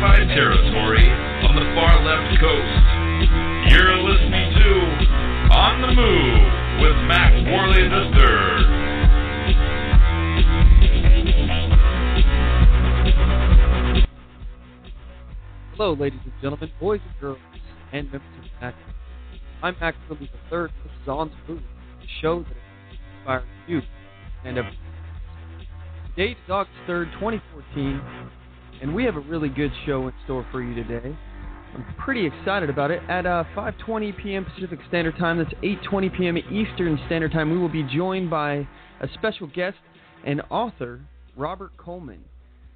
classified territory on the far left coast. You're listening to On the Move with Mack, Worley III. Hello, ladies and gentlemen, boys and girls, and members of Mack. I'm Mack, Worley III. This is On the Move, the show that inspires you and everyone. Today is August 3rd, 2014, and we have a really good show in store for you today. I'm pretty excited about it. At 5:20 p.m. Pacific Standard Time, that's 8:20 p.m. Eastern Standard Time, we will be joined by a special guest and author, Robert Coleman.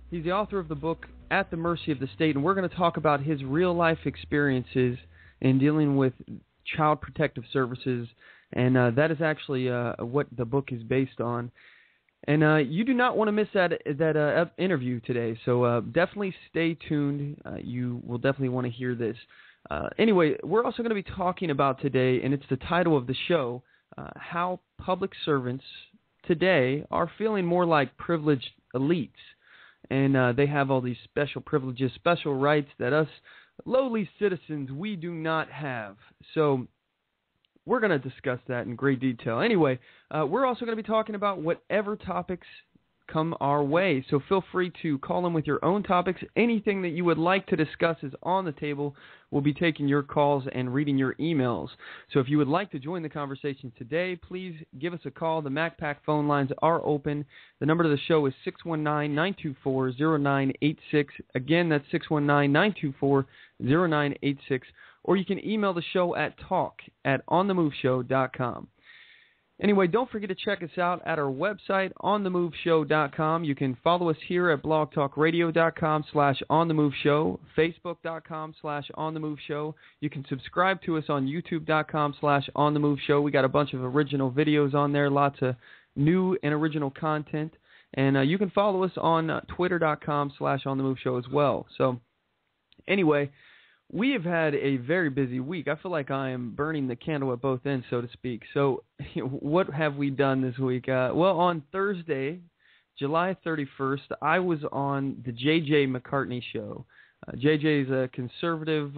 He's the author of the book, At the Mercy of the State, and we're going to talk about his real-life experiences in dealing with child protective services, and that is actually what the book is based on. And you do not want to miss that interview today, so definitely stay tuned. You will definitely want to hear this. Anyway, we're also going to be talking about today, and it's the title of the show, how public servants today are feeling more like privileged elites. And they have all these special privileges, special rights that us lowly citizens, we do not have. So we're going to discuss that in great detail. Anyway, we're also going to be talking about whatever topics come our way. So feel free to call in with your own topics. Anything that you would like to discuss is on the table. We'll be taking your calls and reading your emails. So if you would like to join the conversation today, please give us a call. The MacPack phone lines are open. The number to the show is 619-924-0986. Again, that's 619-924-0986. Or you can email the show at talk@onthemoveshow.com. Anyway, don't forget to check us out at our website, onthemoveshow.com. You can follow us here at blogtalkradio.com/onthemoveshow, facebook.com/onthemoveshow. You can subscribe to us on youtube.com/onthemoveshow. We got a bunch of original videos on there, lots of new and original content. And you can follow us on twitter.com/onthemoveshow as well. So anyway, we have had a very busy week. I feel like I am burning the candle at both ends, so to speak. So what have we done this week? Well, on Thursday, July 31st, I was on the J.J. McCartney Show. J.J. is a conservative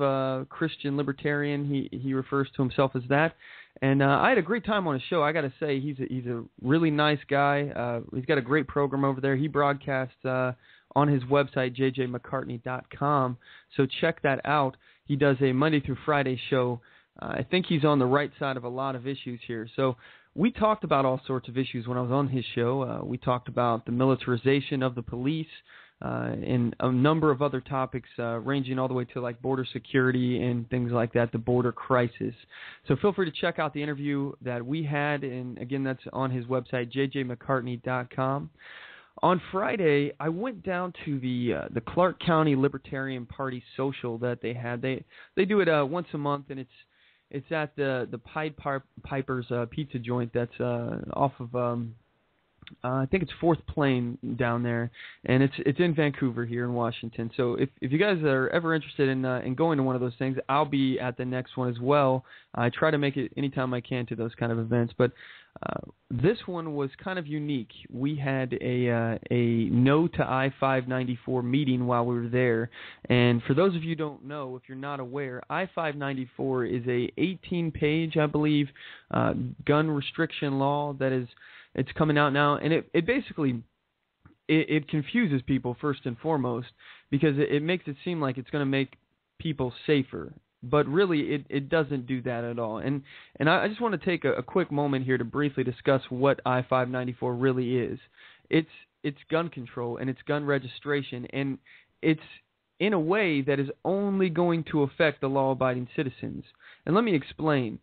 Christian libertarian. He refers to himself as that. And I had a great time on his show. I got to say, he's a really nice guy. He's got a great program over there. He broadcasts on his website, jjmccartney.com. So check that out. He does a Monday through Friday show. I think he's on the right side of a lot of issues here. So we talked about all sorts of issues when I was on his show. We talked about the militarization of the police and a number of other topics ranging all the way to like border security and things like that, the border crisis. So feel free to check out the interview that we had. And again, that's on his website, jjmccartney.com. On Friday, I went down to the Clark County Libertarian Party social that they had. They do it once a month, and it's at the Pied Piper's pizza joint that's off of I think it's 4th Plain down there, and it's in Vancouver here in Washington. So if you guys are ever interested in going to one of those things, I'll be at the next one as well. I try to make it anytime I can to those kind of events, but this one was kind of unique. We had a No to I-594 meeting while we were there, and for those of you who don't know, if you're not aware, I-594 is a 18-page, I believe, gun restriction law that is. It's coming out now, and it basically it confuses people first and foremost because it makes it seem like it's going to make people safer, but really it doesn't do that at all. And I just want to take a quick moment here to briefly discuss what I-594 really is. It's gun control and it's gun registration, and it's in a way that is only going to affect the law-abiding citizens. And let me explain.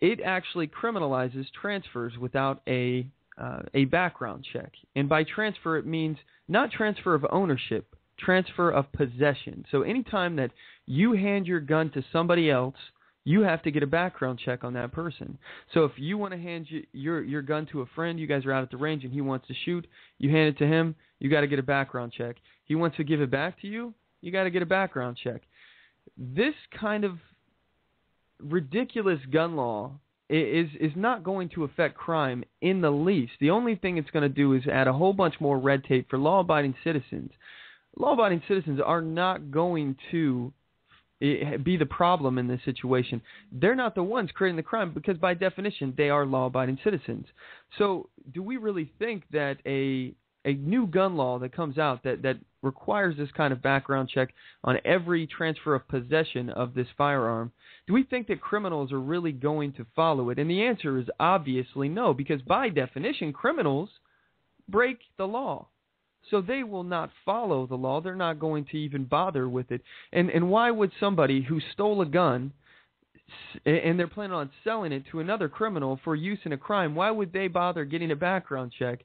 It actually criminalizes transfers without a background check. And by transfer, it means not transfer of ownership, transfer of possession. So anytime that you hand your gun to somebody else, you have to get a background check on that person. So if you want to hand your gun to a friend, you guys are out at the range and he wants to shoot, you hand it to him, you got to get a background check. He wants to give it back to you, you got to get a background check. This kind of ridiculous gun law is not going to affect crime in the least. The only thing it's going to do is add a whole bunch more red tape for law-abiding citizens. law-abiding citizens are not going to be the problem in this situation. They're not the ones creating the crime because by definition they are law-abiding citizens. So do we really think that a new gun law that comes out that requires this kind of background check on every transfer of possession of this firearm, do we think that criminals are really going to follow it? And the answer is obviously no, because by definition criminals break the law. So they will not follow the law. They're not going to even bother with it. And why would somebody who stole a gun and they're planning on selling it to another criminal for use in a crime, why would they bother getting a background check?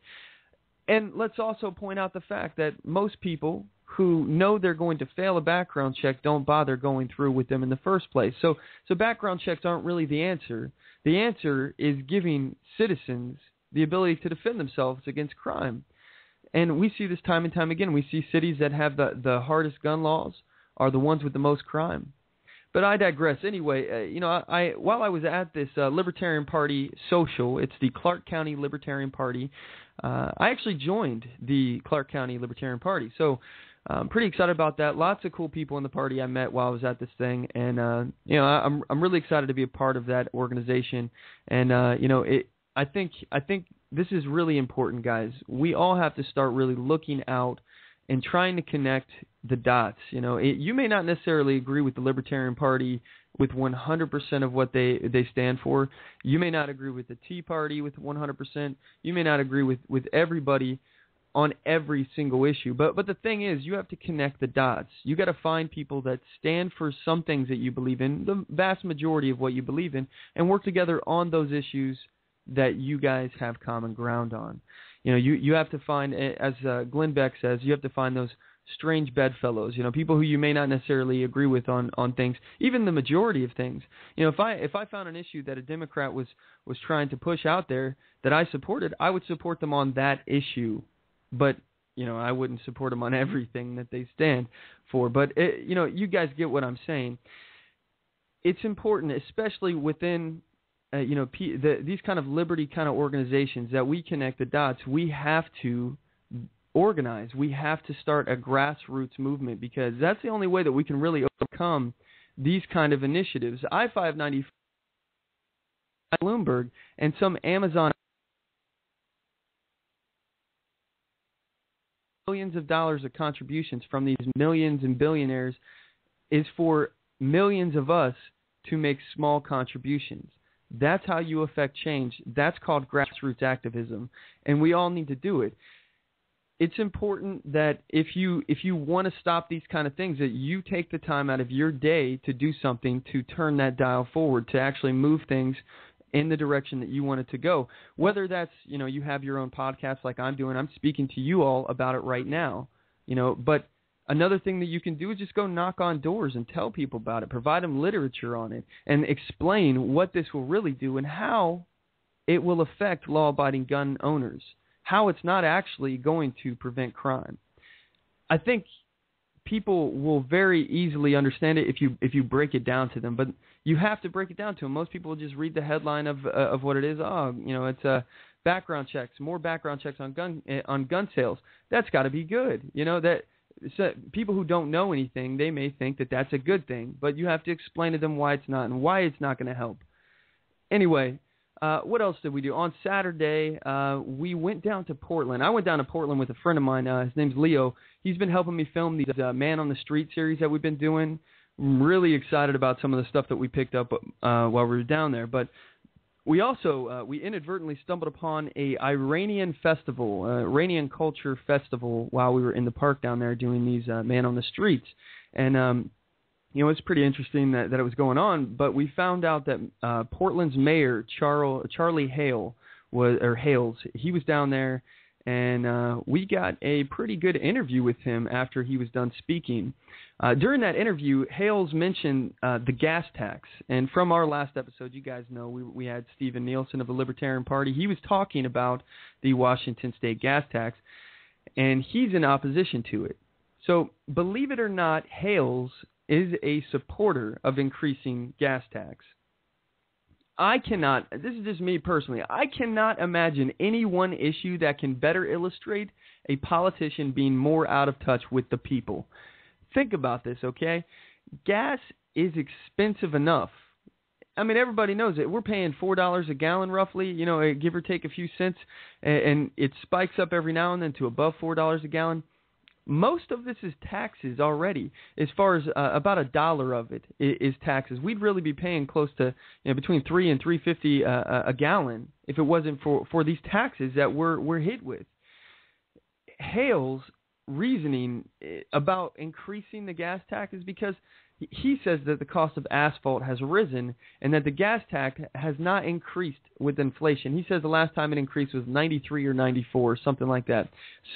And let's also point out the fact that most people who know they're going to fail a background check don't bother going through with them in the first place. So background checks aren't really the answer. The answer is giving citizens the ability to defend themselves against crime. And we see this time and time again. We see cities that have the hardest gun laws are the ones with the most crime. But I digress. Anyway, while I was at this Libertarian Party social, it's the Clark County Libertarian Party, I actually joined the Clark County Libertarian Party. So I'm pretty excited about that. Lots of cool people in the party I met while I was at this thing. And, I'm really excited to be a part of that organization. And, I think this is really important, guys. We all have to start really looking out and trying to connect the dots. You may not necessarily agree with the Libertarian Party with 100% of what they stand for. You may not agree with the Tea Party with 100%. You may not agree with everybody on every single issue. But the thing is, you have to connect the dots. You got to find people that stand for some things that you believe in, the vast majority of what you believe in, and work together on those issues that you guys have common ground on. You have to find, as Glenn Beck says, you have to find those strange bedfellows, people who you may not necessarily agree with on things, even the majority of things. If I found an issue that a Democrat was trying to push out there that I supported, I would support them on that issue. But, I wouldn't support them on everything that they stand for. But, you guys get what I'm saying. It's important, especially within these kind of liberty kind of organizations, that we connect the dots. We have to organize. We have to start a grassroots movement, because that's the only way that we can really overcome these kind of initiatives. I-595, Bloomberg, and some Amazon millions of dollars of contributions from these millions and billionaires is for millions of us to make small contributions. That's how you affect change. That's called grassroots activism, and we all need to do it. It's important that if you want to stop these kind of things, that you take the time out of your day to do something to turn that dial forward, to actually move things in the direction that you want it to go. Whether that's, you have your own podcast like I'm doing. I'm speaking to you all about it right now, but another thing that you can do is just go knock on doors and tell people about it, provide them literature on it, and explain what this will really do and how it will affect law-abiding gun owners, how it's not actually going to prevent crime. I think people will very easily understand it if you break it down to them, but you have to break it down to them. Most people will just read the headline of what it is. It's background checks, more background checks on gun sales. That's got to be good. So people who don't know anything, they may think that that's a good thing, but you have to explain to them why it's not and why it's not going to help. Anyway, what else did we do? On Saturday, we went down to Portland. I went down to Portland with a friend of mine. His name's Leo. He's been helping me film these Man on the Street series that we've been doing. I'm really excited about some of the stuff that we picked up while we were down there. But we also, we inadvertently stumbled upon a Iranian festival, Iranian culture festival, while we were in the park down there doing these Man on the Streets. And, it's pretty interesting that it was going on, but we found out that Portland's mayor, Charlie Hales, he was down there, and we got a pretty good interview with him after he was done speaking. During that interview, Hales mentioned the gas tax, and from our last episode, you guys know, we had Stephen Nielsen of the Libertarian Party. He was talking about the Washington State gas tax, and he's in opposition to it. So, believe it or not, Hales is a supporter of increasing gas tax. I cannot, this is just me personally, I cannot imagine any one issue that can better illustrate a politician being more out of touch with the people. Think about this, okay? Gas is expensive enough. I mean, everybody knows it. We're paying $4 a gallon roughly, give or take a few cents, and it spikes up every now and then to above $4 a gallon. Most of this is taxes already. As far as about $1 of it is taxes. We'd really be paying close to between $3 and $3.50 a gallon if it wasn't for these taxes that we're hit with. Hale's reasoning about increasing the gas tax is because he says that the cost of asphalt has risen and that the gas tax has not increased with inflation. He says the last time it increased was 93 or 94, something like that.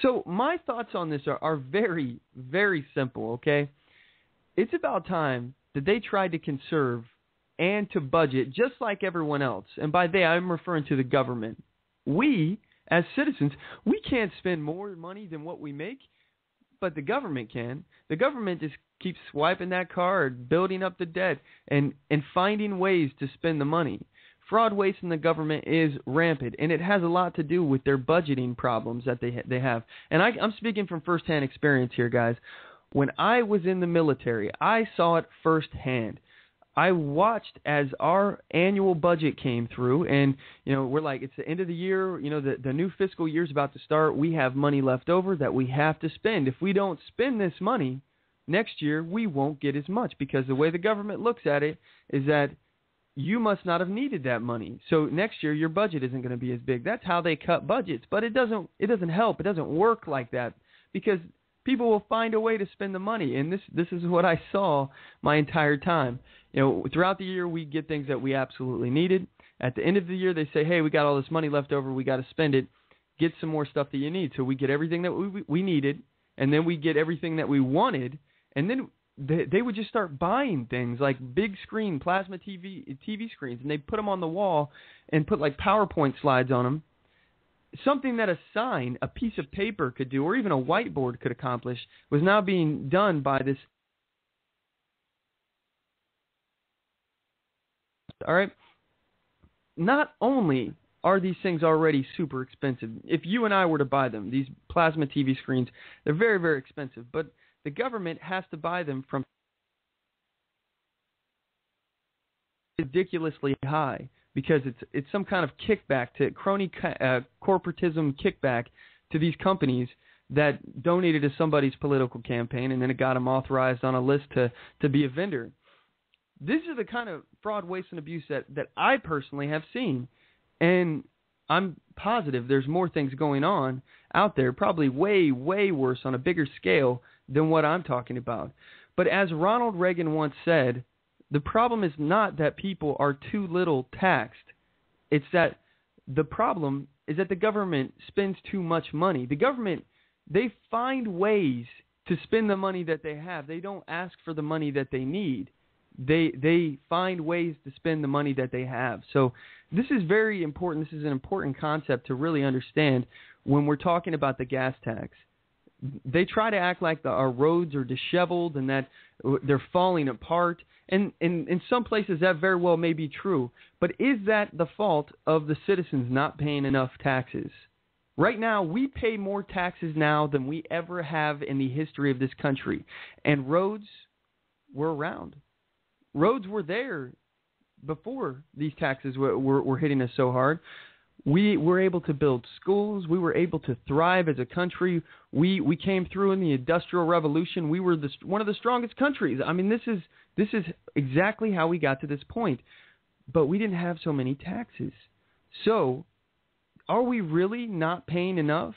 So my thoughts on this are very, very simple, okay? It's about time that they tried to conserve and to budget just like everyone else. And by they, I'm referring to the government. We, as citizens, we can't spend more money than what we make, but the government can. The government just keeps swiping that card, building up the debt, and finding ways to spend the money. Fraud, waste in the government is rampant, and it has a lot to do with their budgeting problems that they have. And I'm speaking from firsthand experience here, guys. When I was in the military, I saw it firsthand. I watched as our annual budget came through, and we're like, it's the end of the year. The new fiscal year's about to start. We have money left over that we have to spend. If we don't spend this money, next year we won't get as much, because the way the government looks at it is that you must not have needed that money. So next year your budget isn't going to be as big. That's how they cut budgets. But it doesn't help. It doesn't work like that, because people will find a way to spend the money. And this is what I saw my entire time. Throughout the year we get things that we absolutely needed. At the end of the year they say, hey, we got all this money left over. We got to spend it. Get some more stuff that you need. So we get everything that we needed, and then we get everything that we wanted. And then they would just start buying things like big screen plasma TV screens, and they put them on the wall and put like PowerPoint slides on them. Something that a sign, a piece of paper could do, or even a whiteboard could accomplish, was now being done by this. All right. Not only are these things already super expensive, if you and I were to buy them, these plasma TV screens, they're very, very expensive, but the government has to buy them from ridiculously high, because it's some kind of kickback to crony corporatism kickback to these companies that donated to somebody's political campaign, and then it got them authorized on a list to be a vendor. This is the kind of fraud, waste, and abuse that I personally have seen, and I'm positive there's more things going on out there, probably way, way worse on a bigger scale than what I'm talking about. But as Ronald Reagan once said, the problem is not that people are too little taxed. It's that the problem is that the government spends too much money. The government, they find ways to spend the money that they have. They don't ask for the money that they need. They find ways to spend the money that they have. So this is very important. This is an important concept to really understand when we're talking about the gas tax. They try to act like our roads are disheveled and that they're falling apart. And in some places that very well may be true. But is that the fault of the citizens not paying enough taxes? Right now, we pay more taxes now than we ever have in the history of this country. And roads were around. Roads were there before these taxes were hitting us so hard. We were able to build schools. We were able to thrive as a country. We came through in the Industrial Revolution. We were one of the strongest countries. I mean, this is exactly how we got to this point. But we didn't have so many taxes. So are we really not paying enough?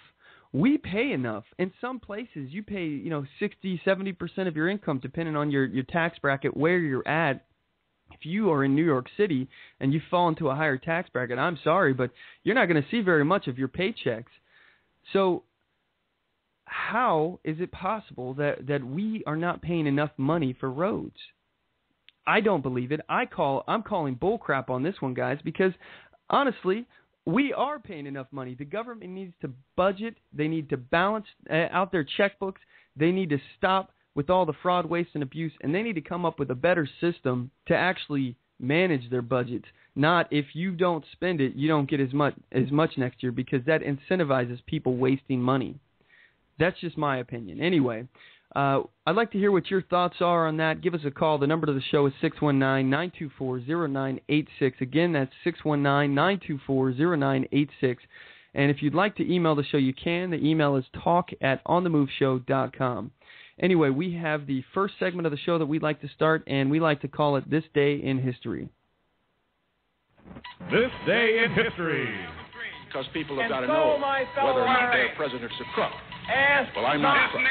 We pay enough. In some places, you pay 60, 70% of your income, depending on your tax bracket, where you're at. If you are in New York City and you fall into a higher tax bracket, I'm sorry, but you're not going to see very much of your paychecks. So how is it possible that we are not paying enough money for roads? I don't believe it. I'm calling bullcrap on this one, guys, because honestly, we are paying enough money. The government needs to budget. They need to balance out their checkbooks. They need to stop with all the fraud, waste, and abuse, and they need to come up with a better system to actually manage their budgets, not if you don't spend it, you don't get as much next year, because that incentivizes people wasting money. That's just my opinion. Anyway, I'd like to hear what your thoughts are on that. Give us a call. The number to the show is 619-924-0986. Again, that's 619-924-0986. And if you'd like to email the show, you can. The email is talk@onthemoveshow.com. Anyway, we have the first segment of the show that we'd like to start, and we like to call it This Day in History. This Day in History. Because people have got to know whether or not their president's a crook. Well, I'm not a crook.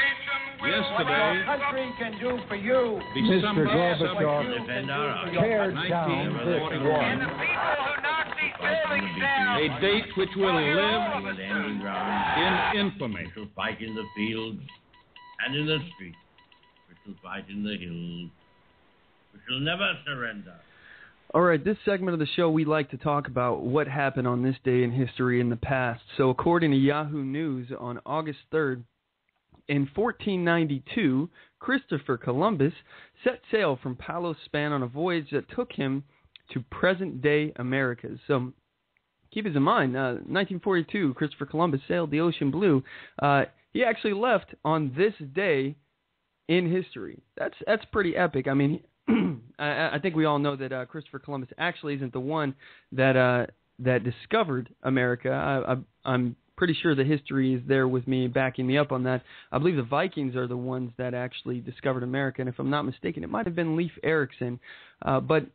Yesterday, what our country can do for you. Mr. Gorbachev teared down this wall. And the people who knock these buildings down. A date which will live in infamy. We shall fight in the fields and in the streets. We shall fight in the hills. We shall never surrender. All right, this segment of the show, we like to talk about what happened on this day in history in the past. So according to Yahoo News, on August 3rd, in 1492, Christopher Columbus set sail from Palos, Spain on a voyage that took him to present-day Americas. So keep this in mind, 1942, Christopher Columbus sailed the ocean blue. He actually left on this day in history. That's pretty epic. I mean, I think we all know that Christopher Columbus actually isn't the one that discovered America. I'm pretty sure the history is there with me, backing me up on that. I believe the Vikings are the ones that actually discovered America, and if I'm not mistaken, it might have been Leif Erikson. But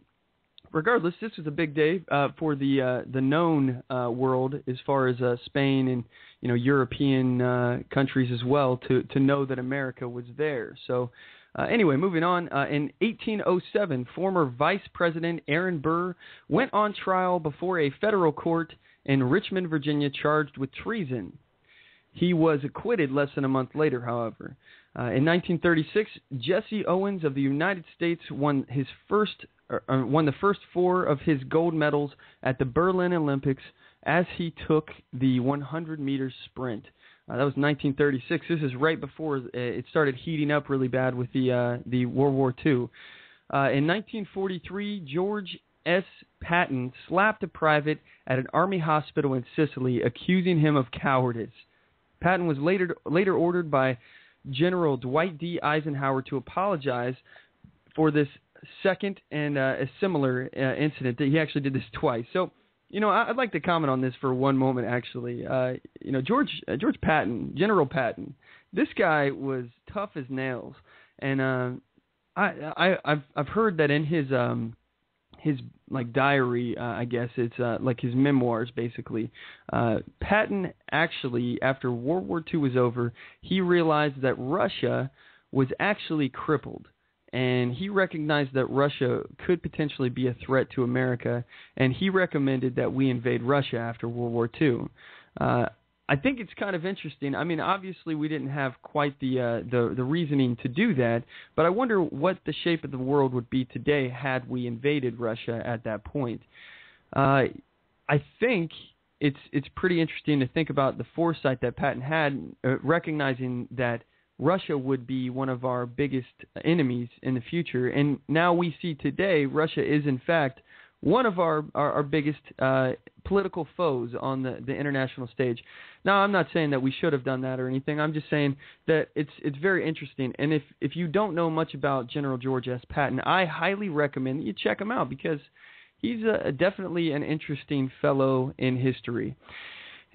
regardless, this was a big day for the known world, as far as Spain and European countries as well, to know that America was there. So anyway, moving on. In 1807, former Vice President Aaron Burr went on trial before a federal court in Richmond, Virginia, charged with treason. He was acquitted less than a month later, however. In 1936, Jesse Owens of the United States won the first 4 of his gold medals at the Berlin Olympics as he took the 100-meter sprint. That was 1936. This is right before it started heating up really bad with the World War II. In 1943, George S. Patton slapped a private at an army hospital in Sicily, accusing him of cowardice. Patton was later ordered by General Dwight D. Eisenhower to apologize for this second and a similar incident. That he actually did this twice. So, I'd like to comment on this for one moment, actually. George Patton, General Patton, this guy was tough as nails, and I've heard that in his diary, I guess it's like his memoirs, basically. Patton actually, after World War II was over, he realized that Russia was actually crippled. And he recognized that Russia could potentially be a threat to America, and he recommended that we invade Russia after World War II. I think it's kind of interesting. I mean, obviously we didn't have quite the reasoning to do that, but I wonder what the shape of the world would be today had we invaded Russia at that point. I think it's pretty interesting to think about the foresight that Patton had, recognizing that Russia would be one of our biggest enemies in the future. And now we see today Russia is, in fact, one of our biggest political foes on the international stage. Now, I'm not saying that we should have done that or anything. I'm just saying that it's very interesting. And if you don't know much about General George S. Patton, I highly recommend that you check him out, because he's definitely an interesting fellow in history.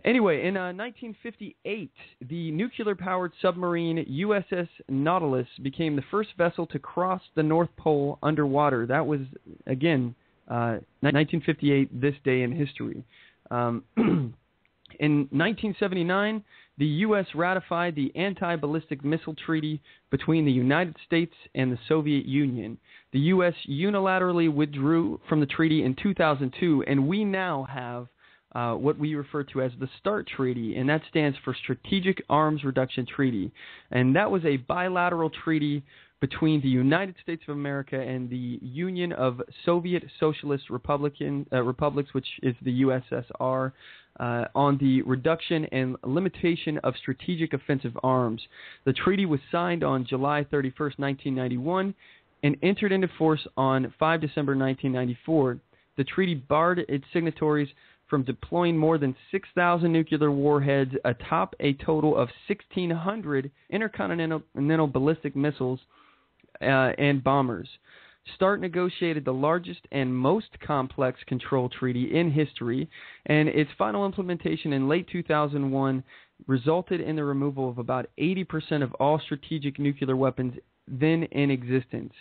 Anyway, in 1958, the nuclear-powered submarine USS Nautilus became the first vessel to cross the North Pole underwater. That was, again, 1958, this day in history. In 1979, the U.S. ratified the Anti-Ballistic Missile Treaty between the United States and the Soviet Union. The U.S. unilaterally withdrew from the treaty in 2002, and we now have what we refer to as the START Treaty, and that stands for Strategic Arms Reduction Treaty. And that was a bilateral treaty between the United States of America and the Union of Soviet Socialist Republics, which is the USSR, on the reduction and limitation of strategic offensive arms. The treaty was signed on July 31st, 1991, and entered into force on 5 December 1994. The treaty barred its signatories from deploying more than 6,000 nuclear warheads atop a total of 1,600 intercontinental ballistic missiles and bombers. START negotiated the largest and most complex control treaty in history, and its final implementation in late 2001 resulted in the removal of about 80% of all strategic nuclear weapons then in existence.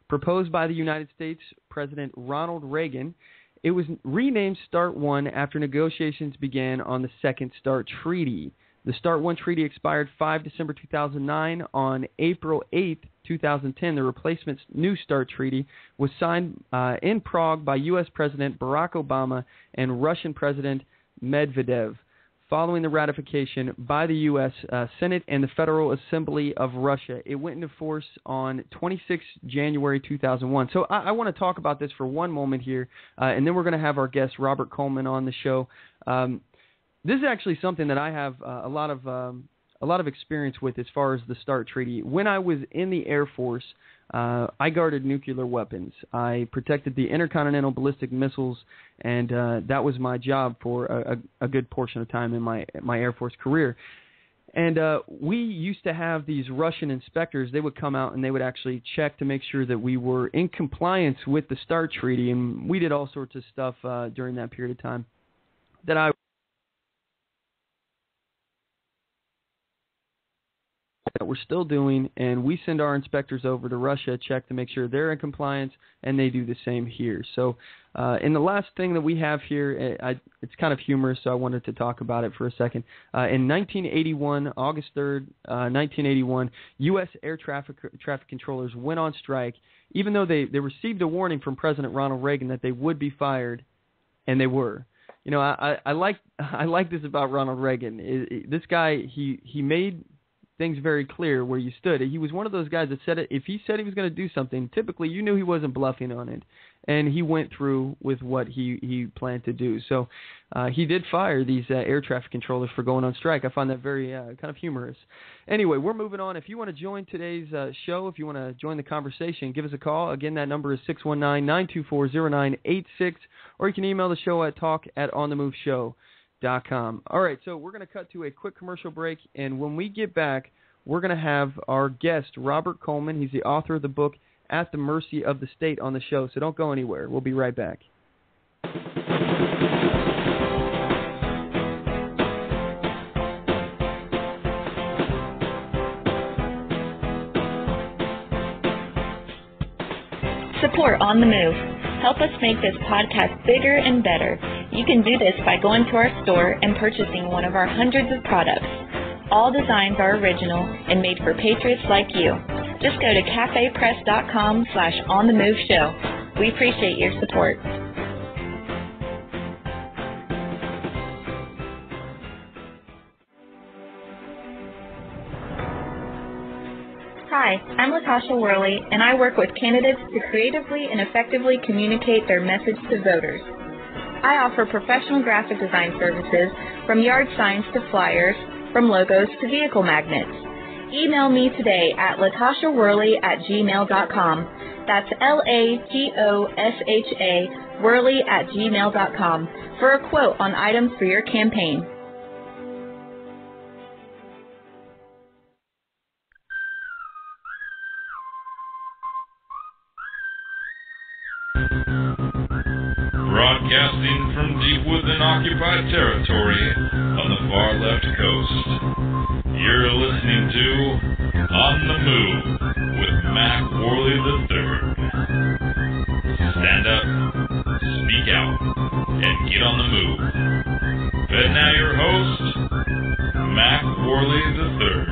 Proposed by the United States President Ronald Reagan, it was renamed START 1 after negotiations began on the second START Treaty. The START 1 Treaty expired 5 December 2009. On April 8, 2010, the replacement new START Treaty was signed in Prague by U.S. President Barack Obama and Russian President Medvedev, following the ratification by the U.S. Senate and the Federal Assembly of Russia. It went into force on 26 January 2001. So I want to talk about this for one moment here, and then we're going to have our guest Robert Coleman on the show. This is actually something that I have a lot of experience with as far as the START Treaty. When I was in the Air Force, I guarded nuclear weapons. I protected the intercontinental ballistic missiles, and that was my job for a good portion of time in my Air Force career. And we used to have these Russian inspectors. They would come out and they would actually check to make sure that we were in compliance with the START Treaty, and we did all sorts of stuff during that period of time that we're still doing, and we send our inspectors over to Russia, check to make sure they're in compliance, and they do the same here. So in the last thing that we have here, it's kind of humorous, so I wanted to talk about it for a second. In 1981, August 3rd, 1981, U.S. air traffic controllers went on strike, even though they received a warning from President Ronald Reagan that they would be fired, and they were. You know, I like this about Ronald Reagan. This guy, he made things very clear where you stood. He was one of those guys that said it. If he said he was going to do something, typically you knew he wasn't bluffing on it, and he went through with what he planned to do. So he did fire these air traffic controllers for going on strike. I find that very kind of humorous. Anyway, we're moving on. If you want to join today's show, if you want to join the conversation, give us a call. Again, that number is 619-924-0986, or you can email the show at talk@onthemoveshow.com. All right, so we're going to cut to a quick commercial break, and when we get back, we're going to have our guest, Robert Coleman. He's the author of the book, At the Mercy of the State, on the show, so don't go anywhere. We'll be right back. Support On the Move. Help us make this podcast bigger and better. You can do this by going to our store and purchasing one of our hundreds of products. All designs are original and made for patriots like you. Just go to cafepress.com/onthemoveshow. We appreciate your support. Hi, I'm Latasha Worley, and I work with candidates to creatively and effectively communicate their message to voters. I offer professional graphic design services from yard signs to flyers, from logos to vehicle magnets. Email me today at latashaworley@gmail.com. That's LATOSHA Worley@gmail.com for a quote on items for your campaign. Broadcasting from deep within occupied territory on the far left coast. You're listening to On the Move with Mack Worley III. Stand up, speak out, and get on the move. And now your host, Mack Worley III.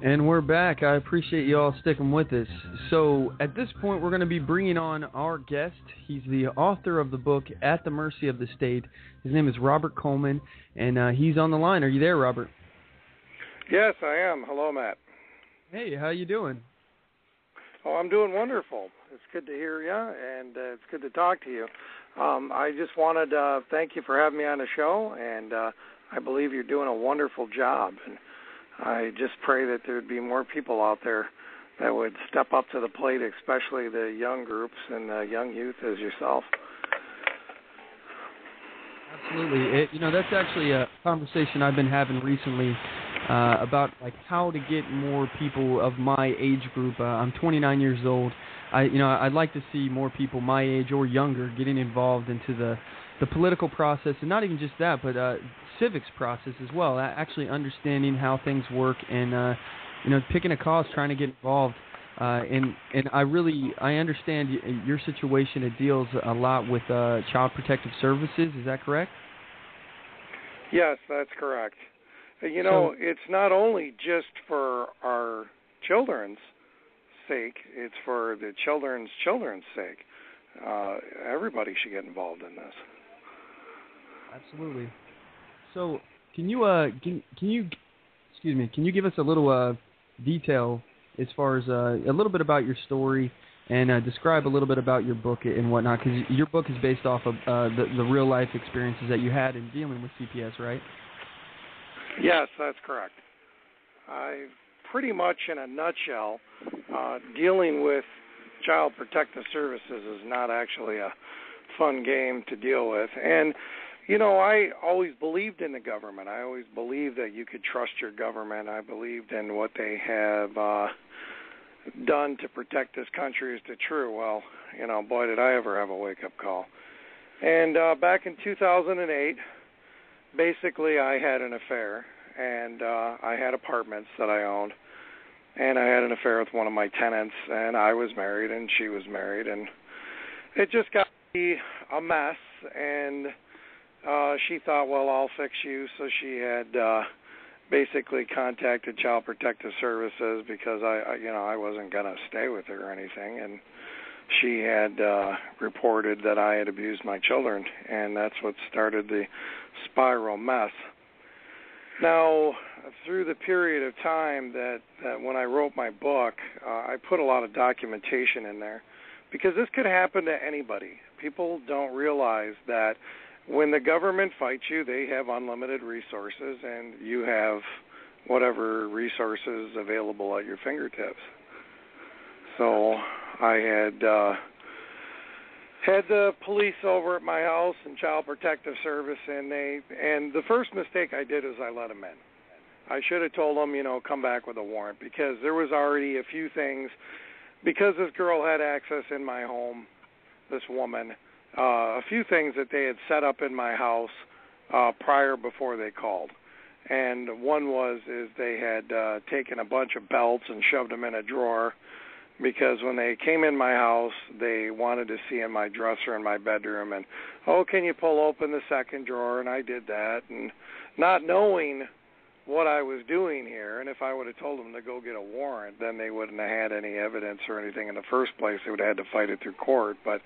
And we're back. I appreciate you all sticking with us. So at this point, we're going to be bringing on our guest. He's the author of the book, At the Mercy of the State. His name is Robert Coleman, and he's on the line. Are you there, Robert? Yes, I am. Hello, Matt. Hey, how you doing? Oh, I'm doing wonderful. It's good to hear you, and it's good to talk to you. I just wanted to thank you for having me on the show, and I believe you're doing a wonderful job. And I just pray that there would be more people out there that would step up to the plate, especially the young groups and the young youth as yourself. Absolutely. That's actually a conversation I've been having recently about like how to get more people of my age group. I'm 29 years old. I'd like to see more people my age or younger getting involved into the political process, and not even just that, but civics process as well. Actually understanding how things work and picking a cause, trying to get involved. And I understand your situation. It deals a lot with Child Protective Services. Is that correct? Yes, that's correct. It's not only just for our children's sake, it's for the children's sake. Everybody should get involved in this. Absolutely. So, can you give us a little detail as far as a little bit about your story and describe a little bit about your book and whatnot? Because your book is based off of the real life experiences that you had in dealing with CPS, right? Yes, that's correct. I pretty much, in a nutshell, dealing with Child Protective Services is not actually a fun game to deal with. And, I always believed in the government. I always believed that you could trust your government. I believed in what they have done to protect this country as the true. Well, boy, did I ever have a wake-up call. And back in 2008, basically I had an affair, and I had apartments that I owned, and I had an affair with one of my tenants, and I was married, and she was married, and it just got to be a mess, and she thought, well, I'll fix you, so she had basically contacted Child Protective Services because I wasn't going to stay with her or anything, and she had reported that I had abused my children, and that's what started the spiral mess. Now, through the period of time that when I wrote my book, I put a lot of documentation in there because this could happen to anybody. People don't realize that when the government fights you, they have unlimited resources, and you have whatever resources available at your fingertips. So I had the police over at my house and Child Protective Service, and the first mistake I did was I let them in. I should have told them, come back with a warrant, because there was already a few things. Because this girl had access in my home, this woman, a few things that they had set up in my house prior before they called. And one is they had taken a bunch of belts and shoved them in a drawer, because when they came in my house, they wanted to see in my dresser in my bedroom, and, can you pull open the second drawer? And I did that, and not knowing what I was doing here, and if I would have told them to go get a warrant, then they wouldn't have had any evidence or anything in the first place. They would have had to fight it through court. But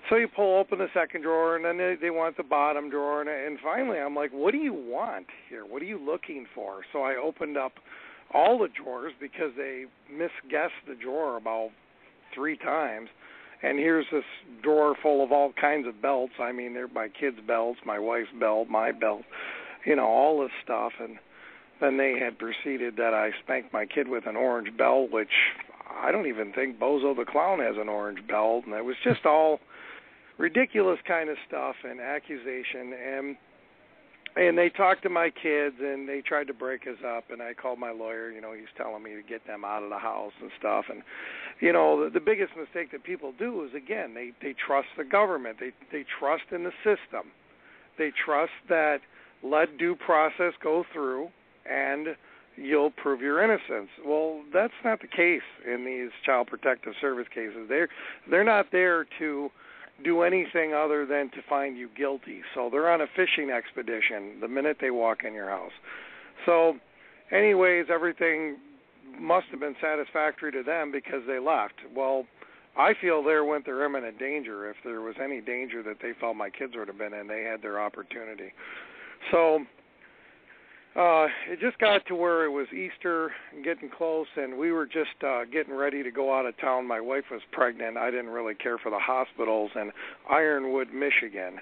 so you pull open the second drawer, and then they want the bottom drawer, and finally I'm like, what do you want here? What are you looking for? So I opened up all the drawers, because they misguessed the drawer about 3 times, and here's this drawer full of all kinds of belts. I mean, they're my kids' belts, my wife's belt, my belt, all this stuff. And then they had proceeded that I spanked my kid with an orange belt, which I don't even think Bozo the Clown has an orange belt, and it was just all ridiculous kind of stuff and accusation. And they talked to my kids, and they tried to break us up, and I called my lawyer. He's telling me to get them out of the house and stuff. And, the biggest mistake that people do is, again, they trust the government. They trust in the system. They trust that let due process go through, and you'll prove your innocence. Well, that's not the case in these Child Protective Service cases. They're not there to do anything other than to find you guilty. So they're on a fishing expedition the minute they walk in your house. So anyways, everything must have been satisfactory to them because they left. Well, I feel there went their imminent danger. If there was any danger that they felt my kids would have been in, they had their opportunity. So it just got to where it was Easter and getting close, and we were just getting ready to go out of town. My wife was pregnant. I didn't really care for the hospitals in Ironwood, Michigan.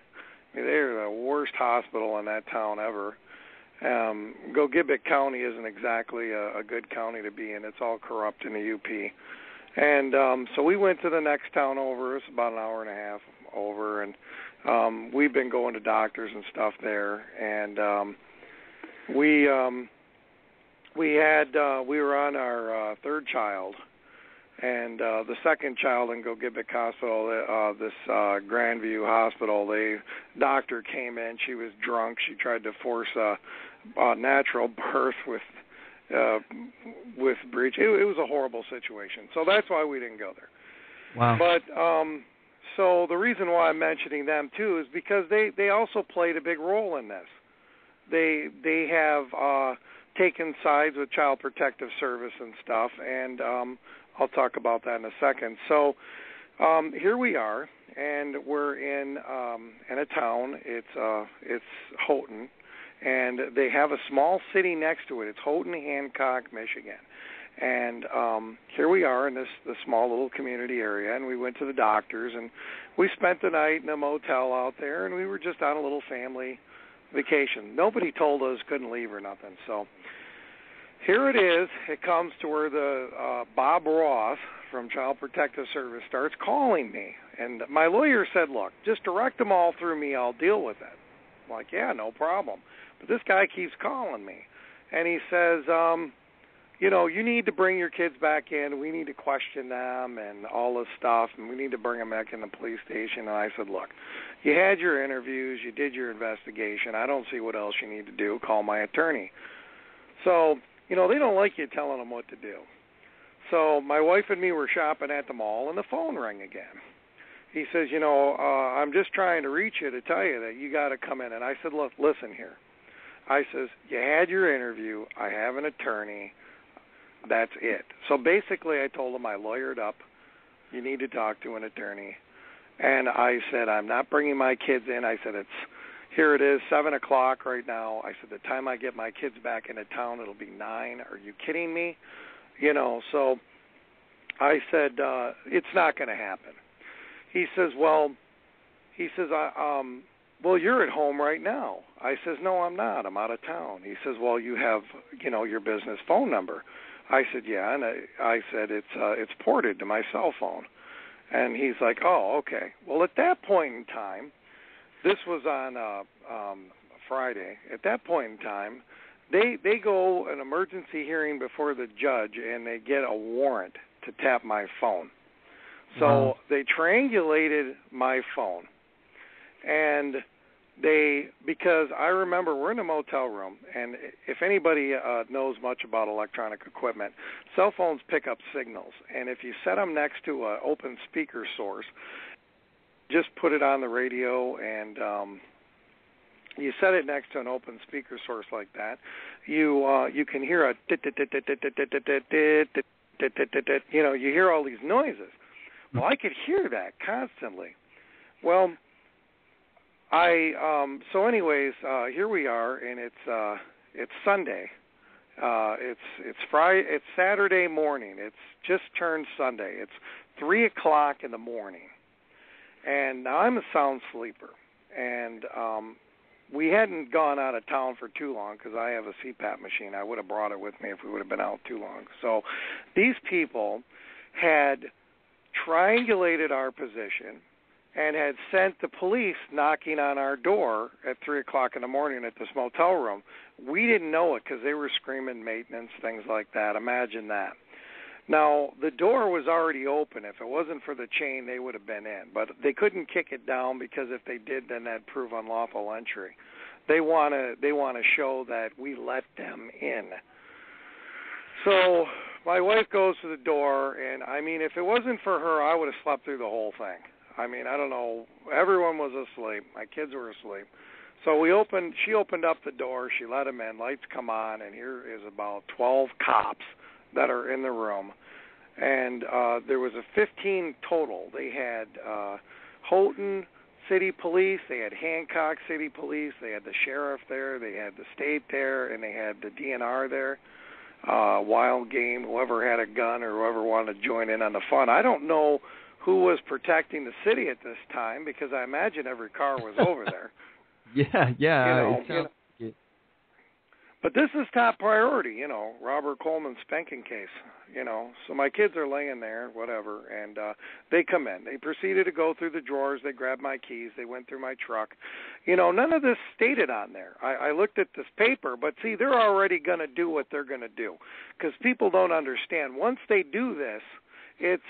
I mean, they're the worst hospital in that town ever. Gogebic County isn't exactly a good county to be in. It's all corrupt in the UP. And so we went to the next town over. It's about an hour and a half over, and we've been going to doctors and stuff there. And we were on our third child, and the second child in Gogebic Hospital, this Grandview Hospital, the doctor came in. She was drunk. She tried to force a natural birth with breech. It was a horrible situation. So that's why we didn't go there. Wow. But so the reason why I'm mentioning them too is because they also played a big role in this. They have taken sides with Child Protective Service and stuff, and I'll talk about that in a second. So here we are, and we're in a town. It's Houghton, and they have a small city next to it. It's Houghton, Hancock, Michigan. And here we are in this small little community area, and we went to the doctors, and we spent the night in a motel out there, and we were just on a little family vacation. Nobody told us couldn't leave or nothing. So here it is. It comes to where the Bob Ross from Child Protective Service starts calling me. And my lawyer said, look, just direct them all through me. I'll deal with it. I'm like, yeah, no problem. But this guy keeps calling me. And he says, you need to bring your kids back in. We need to question them and all this stuff, and we need to bring them back in the police station. And I said, look, you had your interviews. You did your investigation. I don't see what else you need to do. Call my attorney. So, they don't like you telling them what to do. So my wife and me were shopping at the mall, and the phone rang again. He says, I'm just trying to reach you to tell you that you got to come in. And I said, look, listen here. I says, you had your interview. I have an attorney. That's it. So basically I told him I lawyered up. You need to talk to an attorney. And I said, I'm not bringing my kids in. I said, here it is, 7 o'clock right now. I said, the time I get my kids back into town, it'll be 9. Are you kidding me? So I said, it's not going to happen. He says, well, you're at home right now. I says, no, I'm not. I'm out of town. He says, well, you have, your business phone number. I said, yeah, and I said, it's ported to my cell phone. And he's like, oh, okay. Well, at that point in time, this was on Friday. At that point in time, they go an emergency hearing before the judge, and they get a warrant to tap my phone. So They triangulated my phone, and because I remember we're in a motel room, and if anybody knows much about electronic equipment, cell phones pick up signals, and if you set them next to an open speaker source, just put it on the radio, and you set it next to an open speaker source like that, you can hear a you hear all these noises. Well, I could hear that constantly. Well, here we are, and it's Sunday. It's Friday. It's Saturday morning. It's just turned Sunday. It's 3 o'clock in the morning, and now I'm a sound sleeper. And we hadn't gone out of town for too long because I have a CPAP machine. I would have brought it with me if we would have been out too long. So these people had triangulated our position and had sent the police knocking on our door at 3 o'clock in the morning at this motel room. We didn't know it because they were screaming maintenance, things like that. Imagine that. Now, the door was already open. If it wasn't for the chain, they would have been in. But they couldn't kick it down because if they did, then that'd prove unlawful entry. They want to show that we let them in. So my wife goes to the door, and, if it wasn't for her, I would have slept through the whole thing. I don't know. Everyone was asleep. My kids were asleep. So she opened up the door. She let them in. Lights come on, and here is about 12 cops that are in the room. And there was a 15 total. They had Houghton City Police. They had Hancock City Police. They had the sheriff there. They had the state there, and they had the DNR there. Wild Game, whoever had a gun or whoever wanted to join in on the fun. I don't know who was protecting the city at this time because I imagine every car was over there. Yeah. But this is top priority, Robert Coleman's spanking case, So my kids are laying there, whatever, and they come in. They proceeded to go through the drawers. They grabbed my keys. They went through my truck. None of this stated on there. I looked at this paper, but see, they're already going to do what they're going to do because people don't understand. Once they do this, it's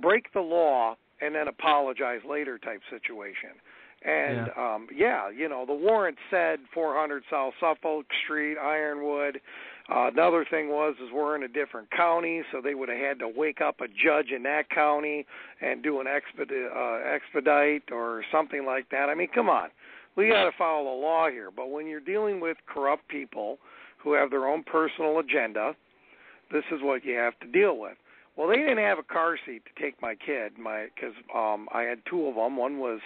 break the law and then apologize later type situation. And, the warrant said 400 South Suffolk Street, Ironwood. Another thing is we're in a different county, so they would have had to wake up a judge in that county and do an expedite or something like that. I mean, come on. We got to follow the law here. But when you're dealing with corrupt people who have their own personal agenda, this is what you have to deal with. Well, they didn't have a car seat to take my kid, because I had two of them. One was